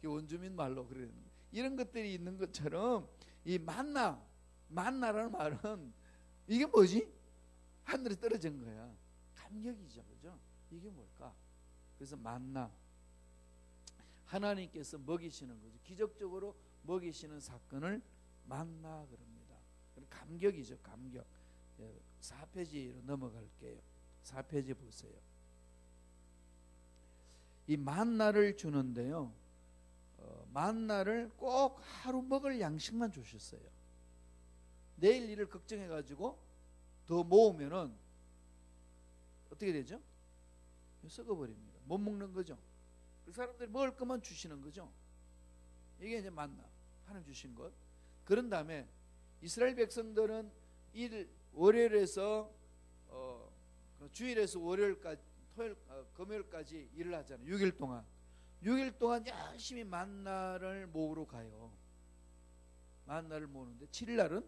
원주민 말로 그러는 이런 것들이 있는 것처럼 이 만나라는 말은 이게 뭐지? 하늘에 떨어진 거야. 감격이죠, 그죠? 이게 뭘까? 그래서 만나, 하나님께서 먹이시는 거죠. 기적적으로 먹이시는 사건을 만나 그럽니다. 감격이죠, 감격. 4페이지로 넘어갈게요. 4페이지 보세요. 이 만나를 주는데요, 만나를 꼭 하루 먹을 양식만 주셨어요. 내일 일을 걱정해 가지고 더 모으면은 어떻게 되죠? 썩어버립니다. 못 먹는 거죠. 그 사람들이 먹을 것만 주시는 거죠. 이게 이제 만나, 하나님 주신 것. 그런 다음에 이스라엘 백성들은 월요일에서 주일에서 월요일까지, 금요일까지 일을 하잖아요. 6일 동안. 6일 동안 열심히 만나를 모으러 가요. 만나를 모으는데 7일 날은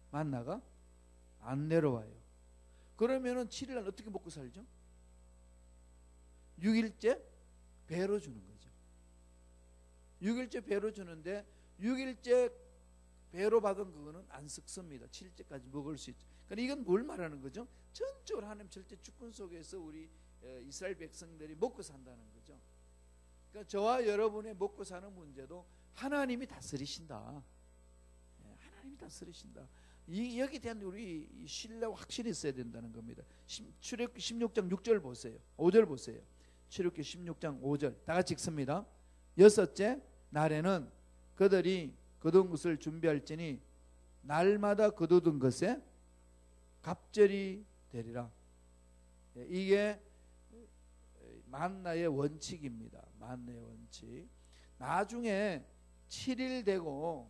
만나가 안 내려와요. 그러면은 7일 날 어떻게 먹고 살죠? 6일째 배로 주는 거죠. 6일째 배로 주는데 6일째 배로 받은 그거는 안 썩습니다. 7일째까지 먹을 수 있죠. 그러니까 이건 뭘 말하는 거죠? 전적으로 하나님 절대 주권 속에서 우리 이스라엘 백성들이 먹고 산다는 거죠. 그러니까 저와 여러분의 먹고 사는 문제도 하나님이 다스리신다. 하나님이 다스리신다. 여기에 대한 우리 신뢰가 확실히 있어야 된다는 겁니다. 출애굽기 16장 6절 보세요. 5절 보세요. 출애굽기 16장 5절 다 같이 읽습니다. 여섯째 날에는 그들이 거둔 것을 준비할지니 날마다 거두던 것에 갑절이 되리라. 이게 만나의 원칙입니다. 만나의 원칙. 나중에 7일 되고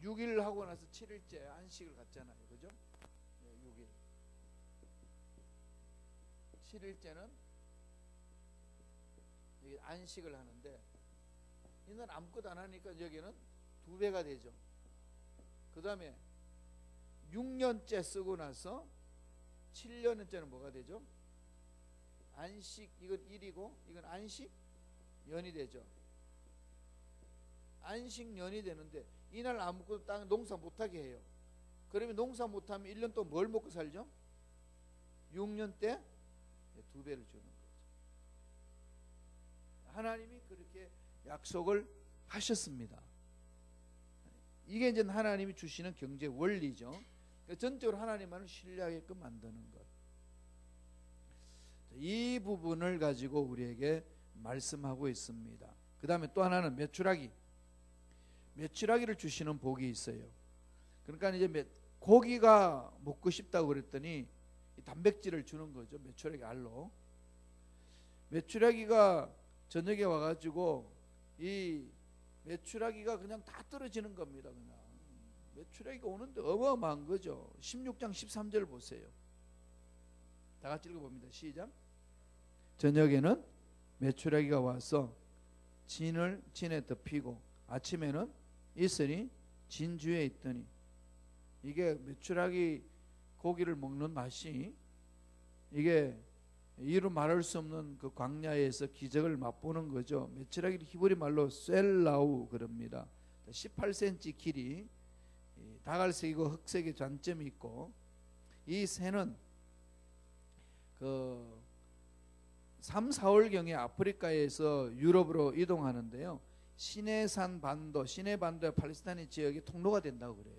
6일 하고 나서 7일째 안식을 갖잖아요. 그죠? 6일. 7일째는 안식을 하는데 이날 아무것도 안 하니까 여기는 2배가 되죠. 그 다음에 6년째 쓰고 나서 7년째는 뭐가 되죠? 안식, 이건 1이고 이건 안식년이 되죠. 안식년이 되는데 이날 아무것도 땅 농사 못하게 해요. 그러면 농사 못하면 1년 동안 뭘 먹고 살죠? 6년 때 2배를 주는 거죠. 하나님이 그렇게 약속을 하셨습니다. 이게 이제 하나님이 주시는 경제 원리죠. 전적으로 하나님만을 신뢰하게끔 만드는 것. 이 부분을 가지고 우리에게 말씀하고 있습니다. 그 다음에 또 하나는 메추라기를 주시는 복이 있어요. 그러니까 이제 고기가 먹고 싶다고 그랬더니 단백질을 주는 거죠. 메추라기 알로. 메추라기가 저녁에 와가지고 이 메추라기가 그냥 다 떨어지는 겁니다. 그냥 메추라기가 오는데 어마어마한 거죠. 16장 13절 보세요. 다 같이 읽어봅니다. 시작. 저녁에는 메추라기가 와서 진에 덮이고 아침에는 이슬이 진주에 있더니, 이게 메추라기 고기를 먹는 맛이 이게 이루 말할 수 없는 그 광야에서 기적을 맛보는 거죠. 메추라기를 히브리 말로 셀라우 그럽니다. 18cm 길이, 다갈색이고 흑색의 잔점이 있고, 이 새는 그 3, 4월경에 아프리카에서 유럽으로 이동하는데요. 시내산 반도, 시내 반도의 팔레스타인 지역이 통로가 된다고 그래요.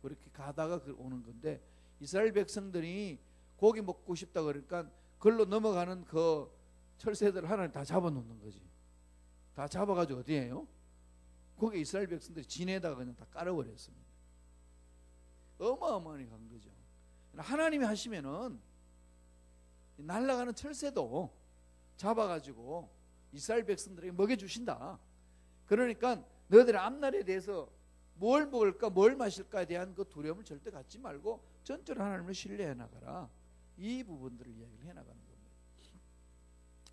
그렇게 가다가 오는 건데, 이스라엘 백성들이 고기 먹고 싶다 그러니까 걸로 넘어가는 그 철새들을 하나님 다 잡아놓는 거지. 다 잡아가지고 어디에요? 거기 이스라엘 백성들이 진에다가 그냥 다 깔아버렸습니다. 어마어마하게 간 거죠. 하나님이 하시면은 날아가는 철새도 잡아가지고 이스라엘 백성들에게 먹여주신다. 그러니까 너희들의 앞날에 대해서 뭘 먹을까 뭘 마실까에 대한 그 두려움을 절대 갖지 말고 전적으로 하나님을 신뢰해 나가라. 이 부분들을 이야기를 해 나가는 겁니다.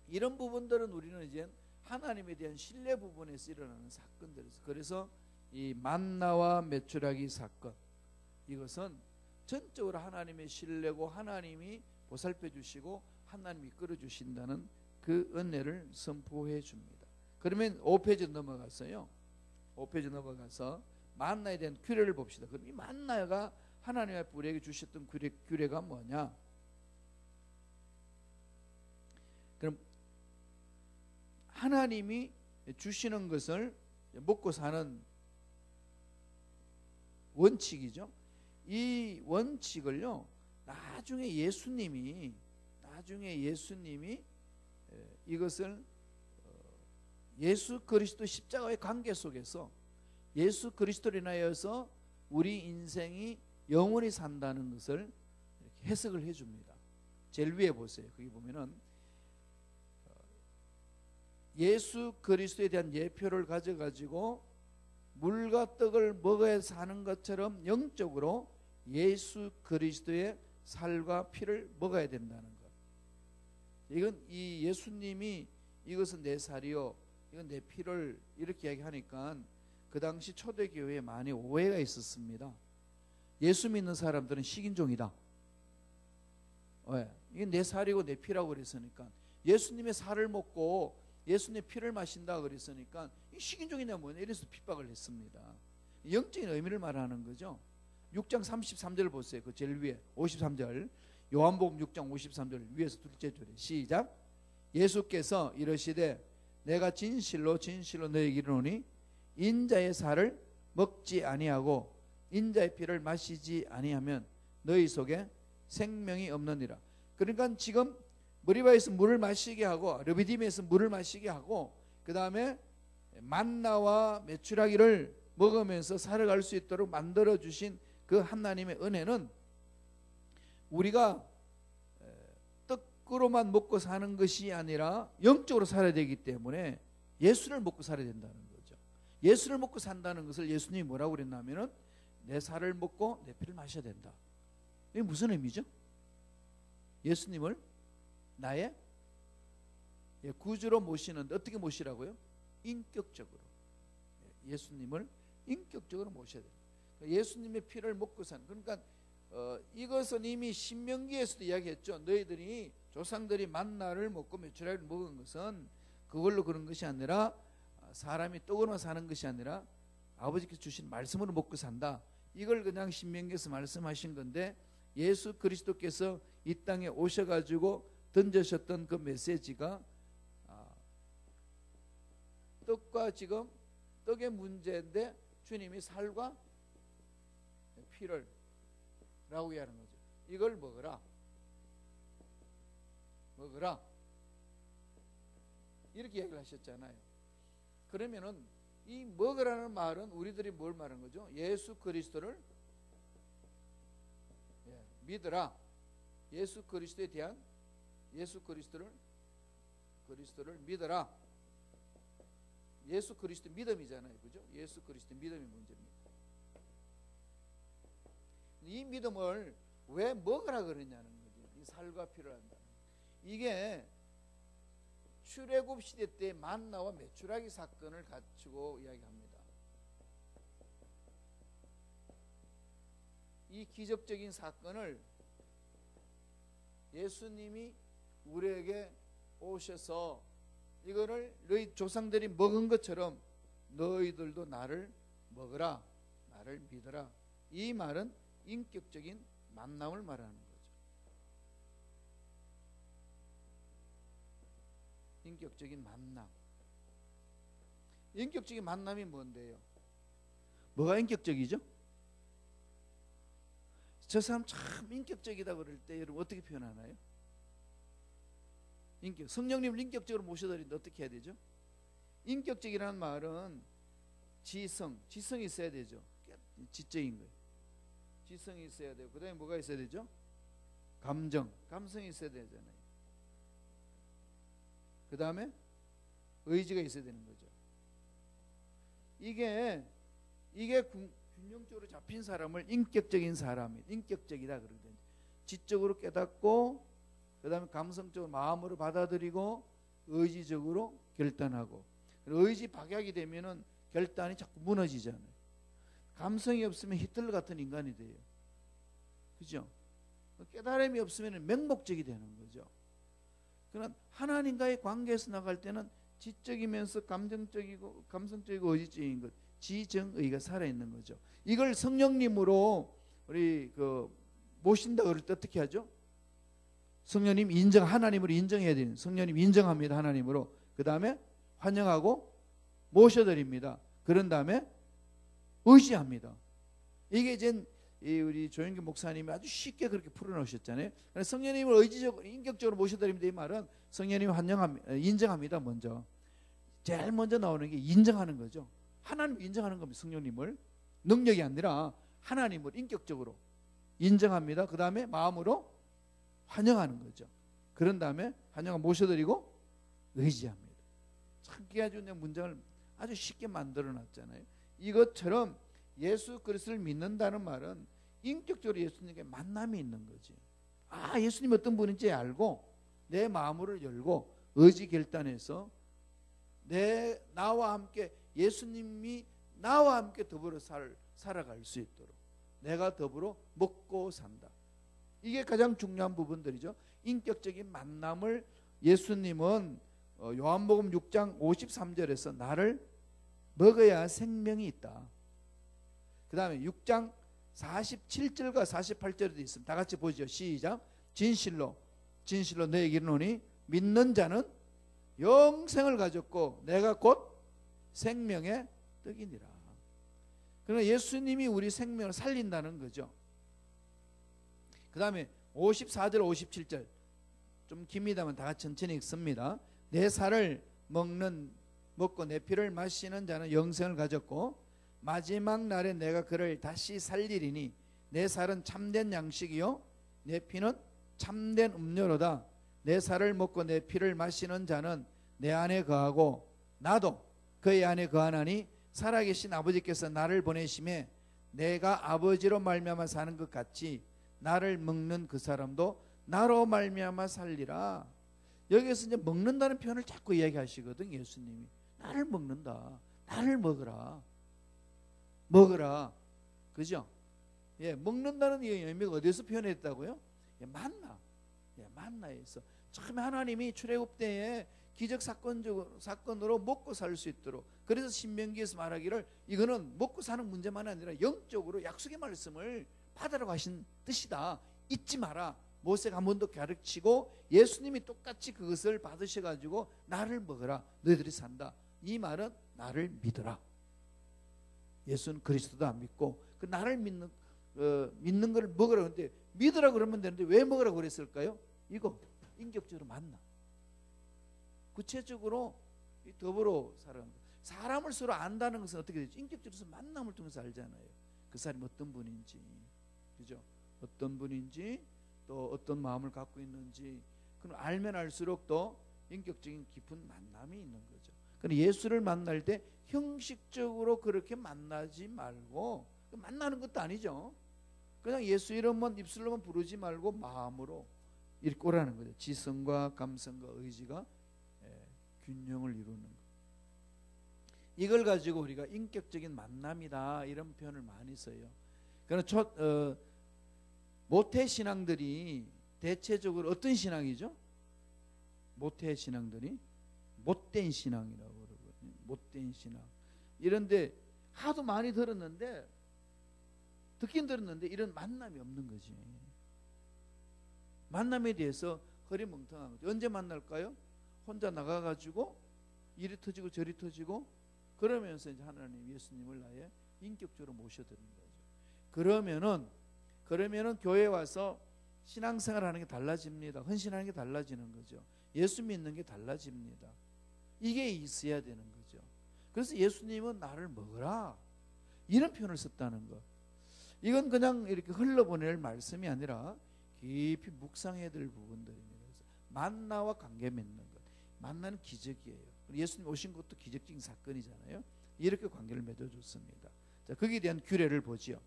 이런 부분들은 우리는 이제 하나님에 대한 신뢰 부분에서 일어나는 사건들이죠. 그래서 이 만나와 메추라기 사건, 이것은 전적으로 하나님의 신뢰고 하나님이 보살펴 주시고 하나님이 이끌어 주신다는 그 은혜를 선포해 줍니다. 그러면 5페이지 넘어갔어요. 5페이지 넘어가서 만나에 대한 규례를 봅시다. 그럼 이 만나가 하나님의 우리에게 주셨던 규례가 뭐냐? 그럼 하나님이 주시는 것을 먹고 사는 원칙이죠. 이 원칙을요, 나중에 예수님이 이것을 예수 그리스도 십자가의 관계 속에서 예수 그리스도로 인하여서 우리 인생이 영원히 산다는 것을 이렇게 해석을 해줍니다. 제일 위에 보세요. 거기 보면은 예수 그리스도에 대한 예표를 가져가지고 물과 떡을 먹어야 사는 것처럼 영적으로 예수 그리스도의 살과 피를 먹어야 된다는 것. 이건 이 예수님이 이것은 내 살이요, 이건 내 피를 이렇게 이야기하니까 그 당시 초대교회에 많이 오해가 있었습니다. 예수 믿는 사람들은 식인종이다. 왜? 이게 내 살이고 내 피라고 그랬으니까, 예수님의 살을 먹고 예수님의 피를 마신다 그랬으니까 이 식인종이냐 뭐냐 이래서 핍박을 했습니다. 영적인 의미를 말하는 거죠. 6장 33절 보세요. 그 제일 위에 53절, 요한복음 6장 53절 위에서 둘째 줄에 시작. 예수께서 이르시되 내가 진실로 진실로 너희에게 이르노니 인자의 살을 먹지 아니하고 인자의 피를 마시지 아니하면 너희 속에 생명이 없느니라. 그러니까 지금 머리바에서 물을 마시게 하고 르비딤에서 물을 마시게 하고 그 다음에 만나와 메추라기를 먹으면서 살아갈 수 있도록 만들어주신 그 하나님의 은혜는 우리가 떡으로만 먹고 사는 것이 아니라 영적으로 살아야 되기 때문에 예수를 먹고 살아야 된다는 거죠. 예수를 먹고 산다는 것을 예수님이 뭐라고 그랬냐면은 내 살을 먹고 내 피를 마셔야 된다. 이게 무슨 의미죠? 예수님을 나의 구주로 모시는데 어떻게 모시라고요? 인격적으로. 예수님을 인격적으로 모셔야 돼요. 예수님의 피를 먹고 사는. 그러니까 이것은 이미 신명기에서도 이야기했죠. 너희들이 조상들이 만나를 먹고 메추라기를 먹은 것은 그걸로 그런 것이 아니라 사람이 떡으로 사는 것이 아니라 아버지께서 주신 말씀으로 먹고 산다. 이걸 그냥 신명기에서 말씀하신 건데, 예수 그리스도께서 이 땅에 오셔가지고 던져셨던 그 메시지가 떡과 지금 떡의 문제인데 주님이 살과 피를 라고 이야기하는 거죠. 이걸 먹어라 이렇게 얘기를 하셨잖아요. 그러면은 이 먹으라는 말은 우리들이 뭘 말하는 거죠? 예수 그리스도를 믿으라. 예수 그리스도에 대한 예수 그리스도를 믿어라. 예수 그리스도 믿음이잖아요, 그죠? 예수 그리스도 믿음이 문제입니다. 이 믿음을 왜 먹으라 그러냐는 거죠. 이 살과 피를 한다. 이게 출애굽 시대 때 만나와 메추라기 사건을 갖추고 이야기합니다. 이 기적적인 사건을 예수님이 우리에게 오셔서 이거를 너희 조상들이 먹은 것처럼 너희들도 나를 먹으라, 나를 믿어라. 이 말은 인격적인 만남을 말하는 거죠. 인격적인 만남. 인격적인 만남이 뭔데요? 뭐가 인격적이죠? 저 사람 참 인격적이다 그럴 때 여러분 어떻게 표현하나요? 성령님을 인격적으로 모셔드리는데 어떻게 해야 되죠? 인격적이라는 말은 지성이 있어야 되죠. 지적인 거예요. 지성이 있어야 되고, 그 다음에 뭐가 있어야 되죠? 감성이 있어야 되잖아요. 그 다음에 의지가 있어야 되는 거죠. 이게 균형적으로 잡힌 사람을 인격적인 사람이, 인격적이다 그러거든요. 지적으로 깨닫고, 그 다음에 감성적으로 마음으로 받아들이고, 의지적으로 결단하고. 의지 박약이 되면은 결단이 자꾸 무너지잖아요. 감성이 없으면 히틀러 같은 인간이 돼요. 그죠? 깨달음이 없으면 맹목적이 되는 거죠. 그러나 하나님과의 관계에서 나갈 때는 지적이면서 감정적이고 감성적이고 의지적인 것, 지정의가 살아있는 거죠. 이걸 성령님으로 우리 모신다 그럴 때 어떻게 하죠? 성령님 하나님으로 인정해야 되는, 성령님 인정합니다. 하나님으로. 그 다음에 환영하고 모셔드립니다. 그런 다음에 의지합니다. 이게 이제 우리 조영기 목사님이 아주 쉽게 그렇게 풀어놓으셨잖아요. 성령님을 의지적으로 인격적으로 모셔드립니다. 이 말은 성령님을 인정합니다. 먼저 제일 먼저 나오는 게 인정하는 거죠. 하나님 인정하는 겁니다. 성령님을 능력이 아니라 하나님을 인격적으로 인정합니다. 그 다음에 마음으로 환영하는 거죠. 그런 다음에 환영하고 모셔드리고 의지합니다. 참 아주 문장을 아주 쉽게 만들어놨잖아요. 이것처럼 예수 그리스도를 믿는다는 말은 인격적으로 예수님께 만남이 있는 거지. 예수님이 어떤 분인지 알고 내 마음을 열고 의지 결단해서 나와 함께 예수님이 나와 함께 더불어 살아갈 수 있도록 내가 더불어 먹고 산다. 이게 가장 중요한 부분들이죠. 인격적인 만남을 예수님은 요한복음 6장 53절에서 나를 먹어야 생명이 있다. 그 다음에 6장 47절과 48절에도 있습니다. 다 같이 보죠. 시작. 진실로 너에게 이르노니 믿는 자는 영생을 가졌고 내가 곧 생명의 떡이니라. 그러나 예수님이 우리 생명을 살린다는 거죠. 그 다음에 54절 57절 좀 깁니다만 다 같이 천천히 읽습니다. 내 살을 먹고 내 피를 마시는 자는 영생을 가졌고 마지막 날에 내가 그를 다시 살리리니 내 살은 참된 양식이요 내 피는 참된 음료로다. 내 살을 먹고 내 피를 마시는 자는 내 안에 거하고 나도 그의 안에 거하나니 살아계신 아버지께서 나를 보내심에 내가 아버지로 말미암아 사는 것 같이 나를 먹는 그 사람도 나로 말미암아 살리라. 여기에서 이제 먹는다는 표현을 자꾸 이야기하시거든. 예수님이 나를 먹는다, 나를 먹으라. 먹으라. 그죠? 예, 먹는다는 이 의미가 어디서 표현했다고요? 예, 만나. 예, 만나에서. 처음에 하나님이 출애굽 때에 기적 사건으로 먹고 살 수 있도록, 그래서 신명기에서 말하기를 이거는 먹고 사는 문제만 아니라 영적으로 약속의 말씀을 받으라고 하신 뜻이다. 잊지 마라. 모세가 한 번 더 가르치고 예수님이 똑같이 그것을 받으셔가지고 나를 먹으라. 너희들이 산다. 이 말은 나를 믿어라. 예수는 그리스도도 안 믿고 그 나를 믿는 걸 먹으라. 그런데 믿으라 그러면 되는데 왜 먹으라고 그랬을까요? 이거 인격적으로 만나. 구체적으로 더불어 살아가는 거. 사람을 서로 안다는 것은 어떻게 되죠? 인격적으로 만남을 통해서 알잖아요. 그 사람이 어떤 분인지, 그죠? 어떤 분인지, 또 어떤 마음을 갖고 있는지, 그럼 알면 알수록 더 인격적인 깊은 만남이 있는 거죠. 그럼 예수를 만날 때 형식적으로 그렇게 만나지 말고, 만나는 것도 아니죠. 그냥 예수 이름만 입술로만 부르지 말고 마음으로 이렇게 오라는 거죠. 지성과 감성과 의지가 균형을 이루는 것. 이걸 가지고 우리가 인격적인 만남이다 이런 표현을 많이 써요. 그러나 모태 신앙들이 대체적으로 어떤 신앙이죠? 모태 신앙들이 못된 신앙이라고 그러거든요. 못된 신앙. 이런데 하도 많이 들었는데, 듣긴 들었는데 이런 만남이 없는 거지. 만남에 대해서 허리멍텅한 거죠. 언제 만날까요? 혼자 나가가지고 이리 터지고 저리 터지고 그러면서 이제 하나님 예수님을 나의 인격적으로 모셔드리는 거죠. 그러면은 교회에 와서 신앙생활하는 게 달라집니다. 헌신하는 게 달라지는 거죠. 예수 믿는 게 달라집니다. 이게 있어야 되는 거죠. 그래서 예수님은 나를 먹으라 이런 표현을 썼다는 것. 이건 그냥 이렇게 흘러보낼 말씀이 아니라 깊이 묵상해야 될 부분들입니다. 그래서 만나와 관계 맺는 것. 만나는 기적이에요. 예수님 오신 것도 기적적인 사건이잖아요. 이렇게 관계를 맺어줬습니다. 자, 거기에 대한 규례를 보지요.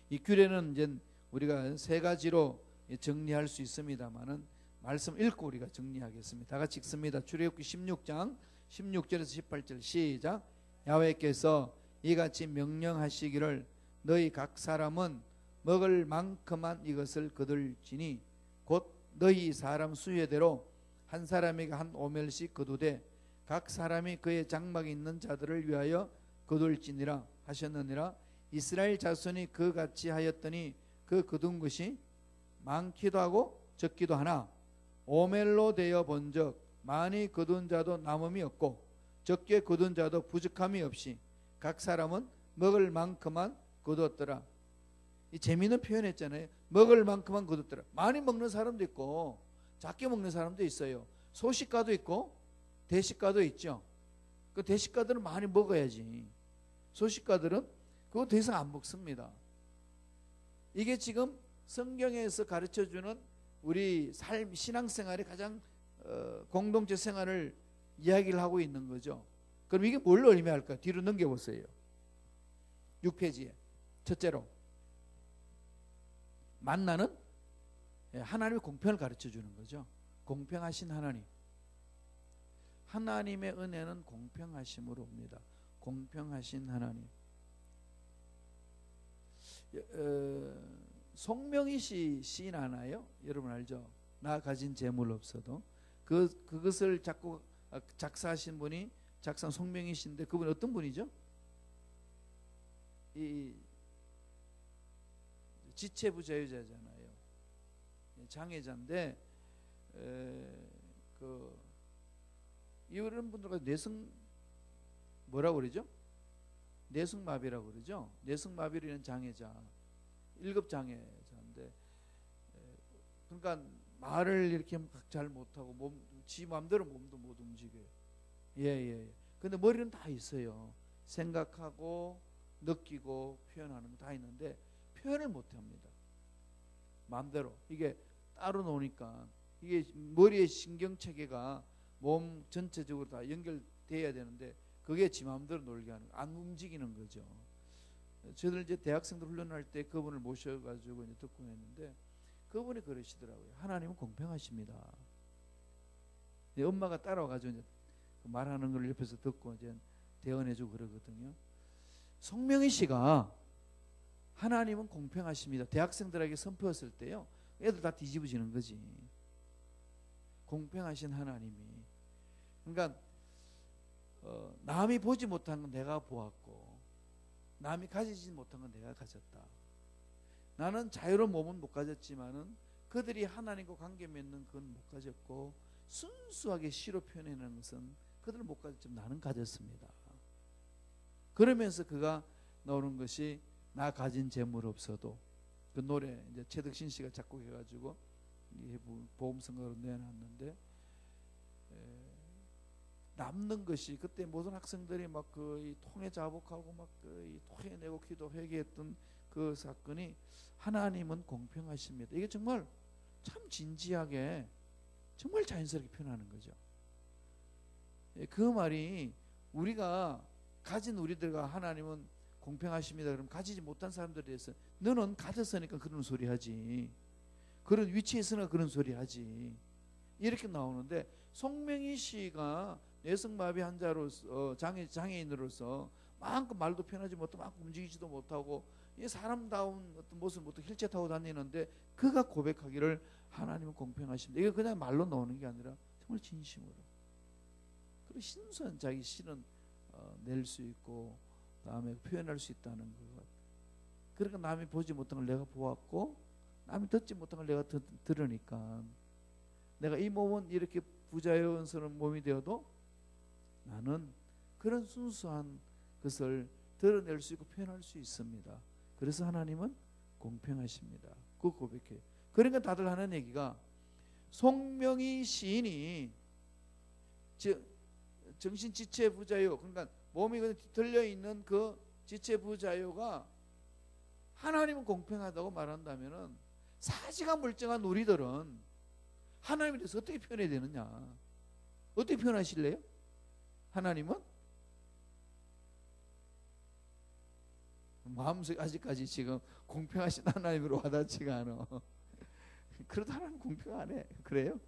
이 규례는 이제 우리가 세 가지로 정리할 수 있습니다만은 말씀 읽고 우리가 정리하겠습니다. 다 같이 읽습니다. 출애굽기 16장 16절에서 18절 시작. 야훼께서 이같이 명령하시기를 너희 각 사람은 먹을 만큼만 이것을 거둘지니 곧 너희 사람 수요대로 한 사람에게 한 오멜씩 거두되 각 사람이 그의 장막에 있는 자들을 위하여 거둘지니라 하셨느니라. 이스라엘 자손이 그같이 하였더니 그 거둔 것이 많기도 하고 적기도 하나 오멜로 되어 본즉 많이 거둔 자도 남음이 없고 적게 거둔 자도 부족함이 없이 각 사람은 먹을 만큼만 거두었더라. 이 재미있는 표현했잖아요. 먹을 만큼만 거뒀더라. 많이 먹는 사람도 있고 작게 먹는 사람도 있어요. 소식가도 있고 대식가도 있죠. 그 대식가들은 많이 먹어야지. 소식가들은 그거 더 이상 안 먹습니다. 이게 지금 성경에서 가르쳐주는 우리 삶, 신앙생활의 가장 공동체 생활을 이야기를 하고 있는 거죠. 그럼 이게 뭘 의미할까? 뒤로 넘겨보세요. 6페이지에 첫째로 만나는 하나님의 공평을 가르쳐주는 거죠. 공평하신 하나님. 하나님의 은혜는 공평하심으로 옵니다. 공평하신 하나님. 송명희 씨 시인 하나요? 여러분 알죠? 나 가진 재물 없어도 그것을 작사하신 분이 작사 송명희 씨인데 그분이 어떤 분이죠? 이 지체부 자유자잖아요. 장애자인데 이런 분들과 뭐라고 그러죠? 뇌승마비라고 그러죠. 뇌승마비라는 장애자, 1급 장애자인데, 그러니까 말을 이렇게 잘 못하고 지 마음대로 몸도 못 움직여요. 예. 근데 머리는 다 있어요. 생각하고 느끼고 표현하는 거 다 있는데 표현을 못합니다. 마음대로 이게 따로 노니까 이게 머리의 신경체계가 몸 전체적으로 다 연결돼야 되는데 그게 지 마음대로 놀게 하는 안 움직이는 거죠. 저들 이제 대학생들 훈련할 때 그분을 모셔가지고 이제 듣고 했는데 그분이 그러시더라고요. 하나님은 공평하십니다. 엄마가 따라와가지고 이제 말하는 걸 옆에서 듣고 이제 대언해주고 그러거든요. 송명희 씨가 하나님은 공평하십니다. 대학생들에게 선포했을 때요, 애들 다 뒤집어지는 거지. 공평하신 하나님이. 그러니까 남이 보지 못한 건 내가 보았고, 남이 가지지 못한 건 내가 가졌다. 나는 자유로운 몸은 못 가졌지만은 그들이 하나님과 관계 맺는 건 못 가졌고, 순수하게 시로 표현하는 것은 그들은 못 가졌지만 나는 가졌습니다. 그러면서 그가 나오는 것이 나 가진 재물 없어도, 그 노래 이제 최덕신 씨가 작곡해가지고 보험성가로 내놨는데, 남는 것이 그때 모든 학생들이 막 그 통에 자복하고 막 그 토해내고 기도 회개했던 그 사건이 하나님은 공평하십니다. 이게 정말 참 진지하게 정말 자연스럽게 표현하는 거죠. 그 말이 우리가 가진 우리들과 하나님은 공평하십니다. 그럼 가지지 못한 사람들에 대해서 너는 가졌으니까 그런 소리 하지, 그런 위치에 있으니까 그런 소리 하지, 이렇게 나오는데, 송명희 씨가 뇌성마비 환자로서 장애인으로서 마음껏 말도 편하지 못하고 막 움직이지도 못하고 이 사람다운 어떤 모습을 못하고 휠체어 타고 다니는데 그가 고백하기를 하나님은 공평하십니다. 이게 그냥 말로 나오는 게 아니라 정말 진심으로, 그리고 신선한 자기 실은 낼 수 있고 다음에 표현할 수 있다는 것. 그러니까 남이 보지 못한 걸 내가 보았고, 남이 듣지 못한 걸 내가 들으니까, 내가 이 몸은 이렇게 부자연스러운 몸이 되어도 나는 그런 순수한 것을 드러낼 수 있고 표현할 수 있습니다. 그래서 하나님은 공평하십니다. 그 고백해요. 그러니까 다들 하는 얘기가, 송명희 시인이 정신지체 부자요, 그러니까 몸이 뒤틀려 있는 그 지체 부자요가 하나님은 공평하다고 말한다면은, 사지가 멀쩡한 우리들은 하나님에 대해서 어떻게 표현해야 되느냐? 어떻게 표현하실래요? 하나님은 마음속에 아직까지 지금 공평하신 하나님으로 와닿지가 않아. 그래도 하나님 공평하네. 그래요?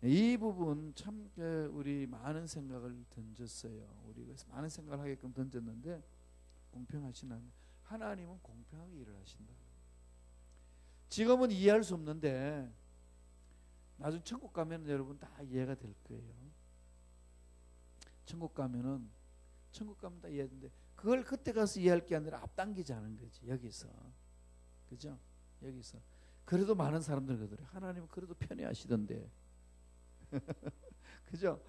이 부분 참 우리 많은 생각을 던졌어요. 우리가 많은 생각을 하게끔 던졌는데, 공평하신 하나님은 공평하게 일을 하신다. 지금은 이해할 수 없는데 나중에 천국 가면 여러분 다 이해가 될 거예요. 천국 가면 다 이해하는데, 그걸 그때 가서 이해할 게 아니라 앞당기자는 거지. 여기서, 그죠? 여기서. 그래도 많은 사람들 그러더래. 하나님은 그래도 편애하시던데. 그죠?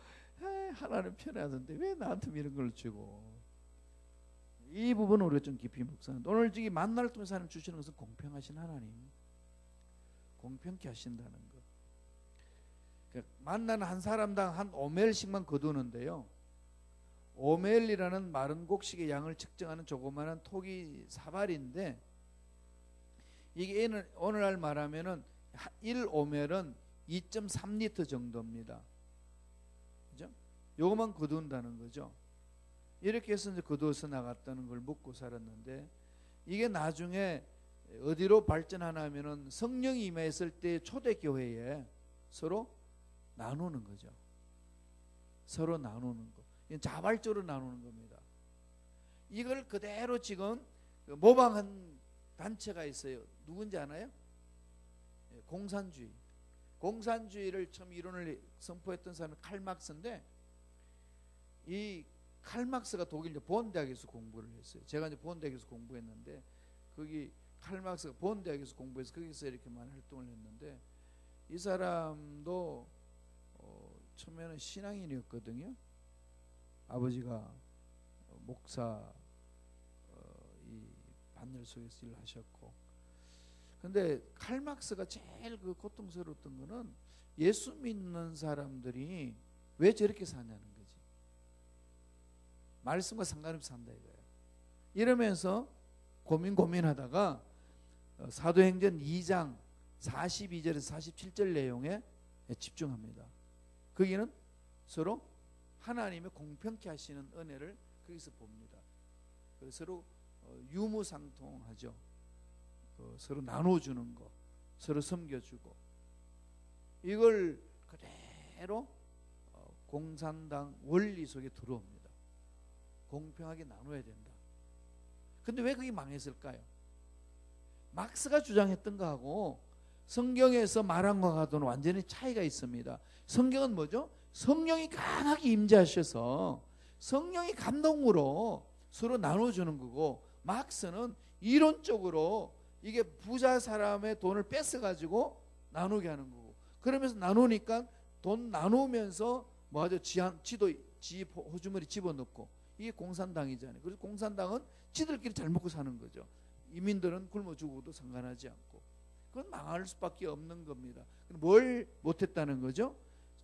하나님 편애하던데 왜 나한테 이런 걸 주고. 이 부분을 우리가 좀 깊이 묵상하는데, 오늘 저기 만나를 통해서 하나님 주시는 것은 공평하신 하나님, 공평케 하신다는 것. 만나는 한 사람당 한 오멜씩만 거두는데요, 오멜이라는 마른 곡식의 양을 측정하는 조그마한 토기 사발인데, 이게 오늘날 말하면은 1오멜은 2.3리터 정도입니다. 그죠? 요것만 거둔다는 거죠. 이렇게 해서 이제 거두어서 나갔다는 걸 묻고 살았는데, 이게 나중에 어디로 발전하냐면은 성령이 임했을 때 초대교회에 서로 나누는 거죠. 서로 나누는 거. 이건 자발적으로 나누는 겁니다. 이걸 그대로 지금 모방한 단체가 있어요. 누군지 아나요? 공산주의. 공산주의를 처음 이론을 선포했던 사람이 칼막스인데, 이 칼막스가 독일 본 대학에서 공부를 했어요. 제가 이제 본 대학에서 공부했는데, 거기 칼막스가 본 대학에서 공부해서 거기서 이렇게 많이 활동을 했는데, 이 사람도 처음에는 신앙인이었거든요. 아버지가 목사 이 반열 속에서 일을 하셨고, 근데 칼막스가 제일 그 고통스러웠던 거는 예수 믿는 사람들이 왜 저렇게 사냐는 거지. 말씀과 상관없이 산다 이거예요. 이러면서 고민하다가 사도행전 2장 42절에서 47절 내용에 집중합니다. 거기는 서로 하나님의 공평케 하시는 은혜를 거기서 봅니다. 그래서 서로 유무상통하죠. 서로 나눠주는 거, 서로 섬겨주고, 이걸 그대로 공산당 원리 속에 들어옵니다. 공평하게 나눠야 된다. 근데 왜 그게 망했을까요? 막스가 주장했던 거하고 성경에서 말한 것과는 완전히 차이가 있습니다. 성경은 뭐죠? 성령이 강하게 임재하셔서 성령이 감동으로 서로 나눠주는 거고, 막스는 이론적으로 이게 부자 사람의 돈을 뺏어가지고 나누게 하는 거고, 그러면서 나누니까 돈 나누면서 뭐하죠? 지 호주머니 집어넣고, 이게 공산당이잖아요. 그래서 공산당은 지들끼리 잘 먹고 사는 거죠. 이민들은 굶어 죽어도 상관하지 않고. 그건 망할 수밖에 없는 겁니다. 뭘 못했다는 거죠?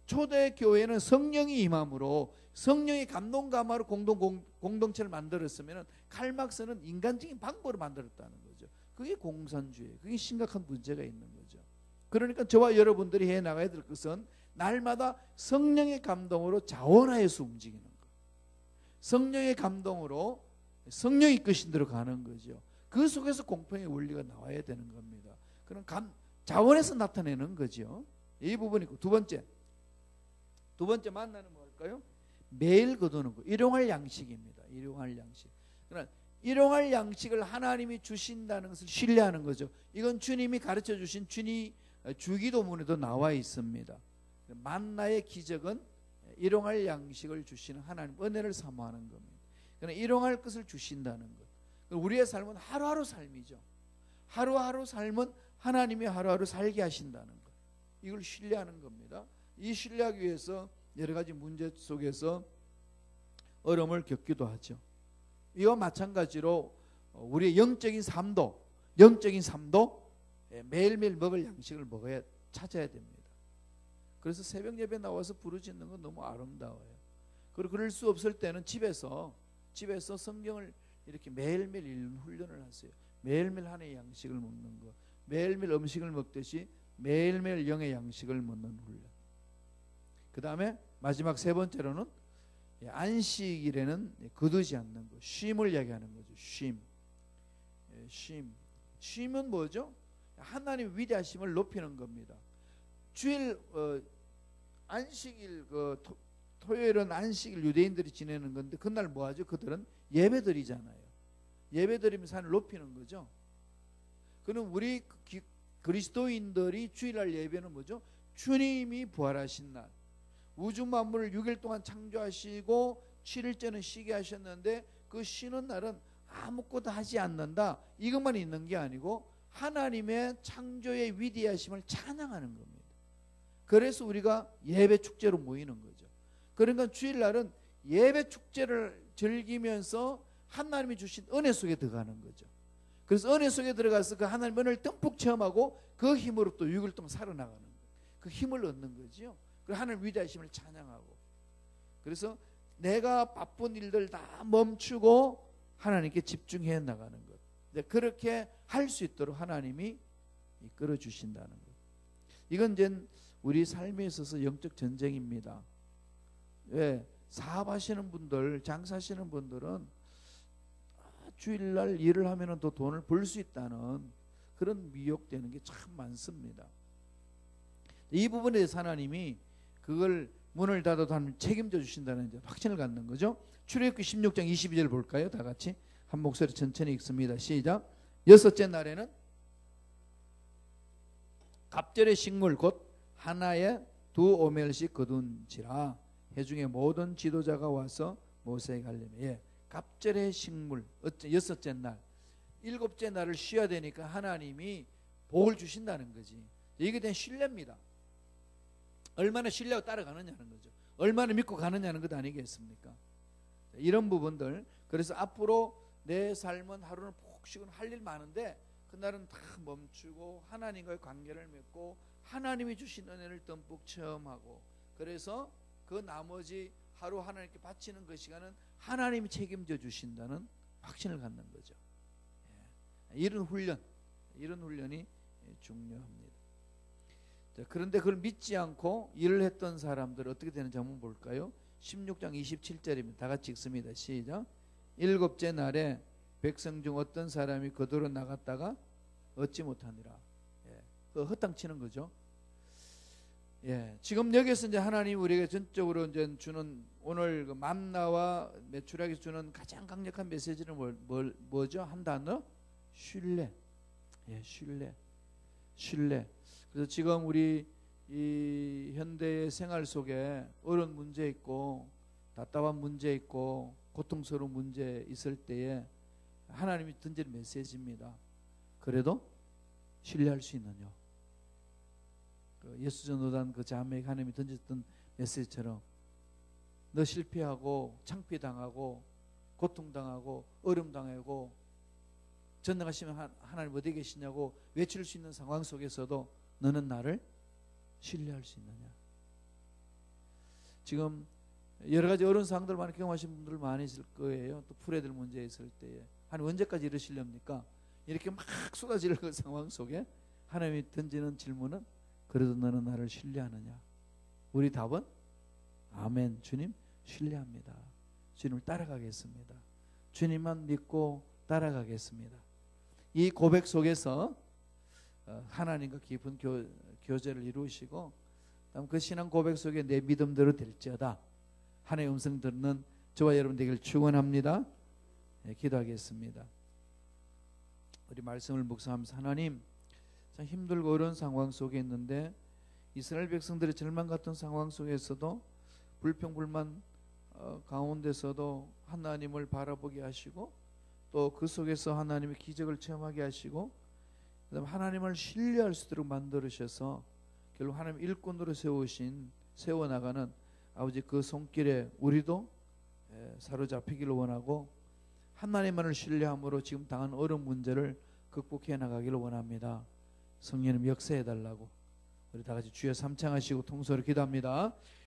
초대교회는 성령이 임함으로 성령이 감동감화로 공동체를 만들었으면 칼막스는 인간적인 방법으로 만들었다는 거죠. 그게 공산주의, 그게 심각한 문제가 있는 거죠. 그러니까 저와 여러분들이 해나가야 될 것은 날마다 성령의 감동으로 자원하여서 움직이는 것, 성령의 감동으로 성령이 이끄신 대로 가는 거죠. 그 속에서 공평의 원리가 나와야 되는 겁니다. 그럼 자원에서 나타내는 거죠. 이 부분이고, 두 번째 만나는 뭘까요? 매일 거두는 거, 일용할 양식입니다. 일용할 양식. 그러나 일용할 양식을 하나님이 주신다는 것을 신뢰하는 거죠. 이건 주님이 가르쳐 주신 주기도문에도 나와 있습니다. 만나의 기적은 일용할 양식을 주시는 하나님 은혜를 사모하는 겁니다. 그러나 일용할 것을 주신다는 것. 우리의 삶은 하루하루 삶이죠. 하루하루 삶은 하나님이 하루하루 살게 하신다는 것. 이걸 신뢰하는 겁니다. 이 신뢰하기 위해서 여러 가지 문제 속에서 어려움을 겪기도 하죠. 이와 마찬가지로 우리의 영적인 삶도 매일매일 먹을 양식을 찾아야 됩니다. 그래서 새벽 예배 나와서 부르짖는 건 너무 아름다워요. 그리고 그럴 수 없을 때는 집에서 성경을 이렇게 매일매일 읽는 훈련을 하세요. 매일매일 하나의 양식을 먹는 거, 매일매일 음식을 먹듯이 매일매일 영의 양식을 먹는 훈련. 그 다음에 마지막 세 번째로는 안식일에는 거두지 않는 것, 쉼을 이야기하는 거죠. 쉼은 뭐죠? 하나님의 위대하심을 높이는 겁니다. 주일 안식일 토요일은 안식일 유대인들이 지내는 건데 그날 뭐하죠? 그들은 예배드리잖아요. 예배드리면서 하나님을 높이는 거죠. 그럼 우리 그리스도인들이 주일날 예배는 뭐죠? 주님이 부활하신 날, 우주 만물을 6일 동안 창조하시고 7일째는 쉬게 하셨는데 그 쉬는 날은 아무것도 하지 않는다, 이것만 있는 게 아니고 하나님의 창조의 위대하심을 찬양하는 겁니다. 그래서 우리가 예배 축제로 모이는 거죠. 그러니까 주일날은 예배 축제를 즐기면서 하나님이 주신 은혜 속에 들어가는 거죠. 그래서 은혜 속에 들어가서 그 하나님의 은혜를 듬뿍 체험하고 그 힘으로 또 6일 동안 살아나가는 거예요. 그 힘을 얻는 거죠. 그 하나님의 위대하심을 찬양하고. 그래서 내가 바쁜 일들 다 멈추고 하나님께 집중해 나가는 것. 그렇게 할 수 있도록 하나님이 이끌어 주신다는 것. 이건 이제 우리 삶에 있어서 영적 전쟁입니다. 왜? 사업하시는 분들, 장사하시는 분들은 주일날 일을 하면 또 돈을 벌 수 있다는 그런 미혹되는 게 참 많습니다. 이 부분에 대해서 하나님이 그걸 문을 닫아도 하나님 책임져 주신다는 이제 확신을 갖는 거죠. 출애굽기 16장 22절 볼까요? 다 같이 한 목소리 천천히 읽습니다. 시작. 여섯째 날에는 갑절의 식물 곧 하나에 2오멜씩 거둔지라. 회중의 모든 지도자가 와서 모세에게 알리매. 갑절의 식물, 여섯째 날, 일곱째 날을 쉬어야 되니까 하나님이 복을 주신다는 거지. 이게 된 신뢰입니다. 얼마나 신뢰하고 따라가느냐는 거죠. 얼마나 믿고 가느냐는 것 아니겠습니까? 이런 부분들. 그래서 앞으로 내 삶은 하루는 푹 쉬고 할 일 많은데 그날은 다 멈추고 하나님과의 관계를 맺고 하나님이 주신 은혜를 듬뿍 체험하고, 그래서 그 나머지 하루 하나님께 바치는 그 시간은 하나님이 책임져 주신다는 확신을 갖는 거죠. 이런 훈련이 중요합니다. 자, 그런데 그걸 믿지 않고 일을 했던 사람들 어떻게 되는지 한번 볼까요? 16장 27절입니다. 다 같이 읽습니다. 시작. 일곱째 날에 백성 중 어떤 사람이 거두러 나갔다가 얻지 못하니라. 그 허탕치는 거죠. 예, 지금 여기서 이제 하나님 우리에게 전적으로 이제 주는 오늘 그 만나와 메추라기 주는 가장 강력한 메시지는 뭐죠? 한 단어? 신뢰. 예, 신뢰. 신뢰. 그래서 지금 우리 이 현대의 생활 속에 어려운 문제 있고 답답한 문제 있고 고통스러운 문제 있을 때에 하나님이 던지는 메시지입니다. 그래도 신뢰할 수 있느냐? 그 예수 전도단 그 자매에게 하나님이 던졌던 메시지처럼 너 실패하고 창피당하고 고통당하고 어려움당하고 전능하시면 하나님 어디 계시냐고 외칠 수 있는 상황 속에서도 너는 나를 신뢰할 수 있느냐? 지금 여러 가지 어려운 상황들 많이 경험하신 분들 많이 있을 거예요. 또 풀어야 될 문제 있을 때에 하나님 언제까지 이러시렵니까? 이렇게 막 쏟아질 그 상황 속에 하나님이 던지는 질문은 그래도 너는 나를 신뢰하느냐? 우리 답은 아멘. 주님 신뢰합니다. 주님을 따라가겠습니다. 주님만 믿고 따라가겠습니다. 이 고백 속에서 하나님과 깊은 교제를 이루시고 그 신앙 고백 속에 내 믿음대로 될지어다 하나님의 음성 듣는 저와 여러분 되기를 축원합니다. 네, 기도하겠습니다. 우리 말씀을 묵상하면서 하나님 참 힘들고 어려운 상황 속에 있는데 이스라엘 백성들의 절망 같은 상황 속에서도 불평불만 가운데서도 하나님을 바라보게 하시고 또 그 속에서 하나님의 기적을 체험하게 하시고 그다음 하나님을 신뢰할 수 있도록 만들으셔서 결국 하나님 일꾼으로 세워나가는 아버지 그 손길에 우리도 사로잡히기를 원하고 하나님만을 신뢰함으로 지금 당한 어려운 문제를 극복해 나가기를 원합니다. 성령님 역사해 달라고 우리 다 같이 주여 삼창하시고 통솔을 기도합니다.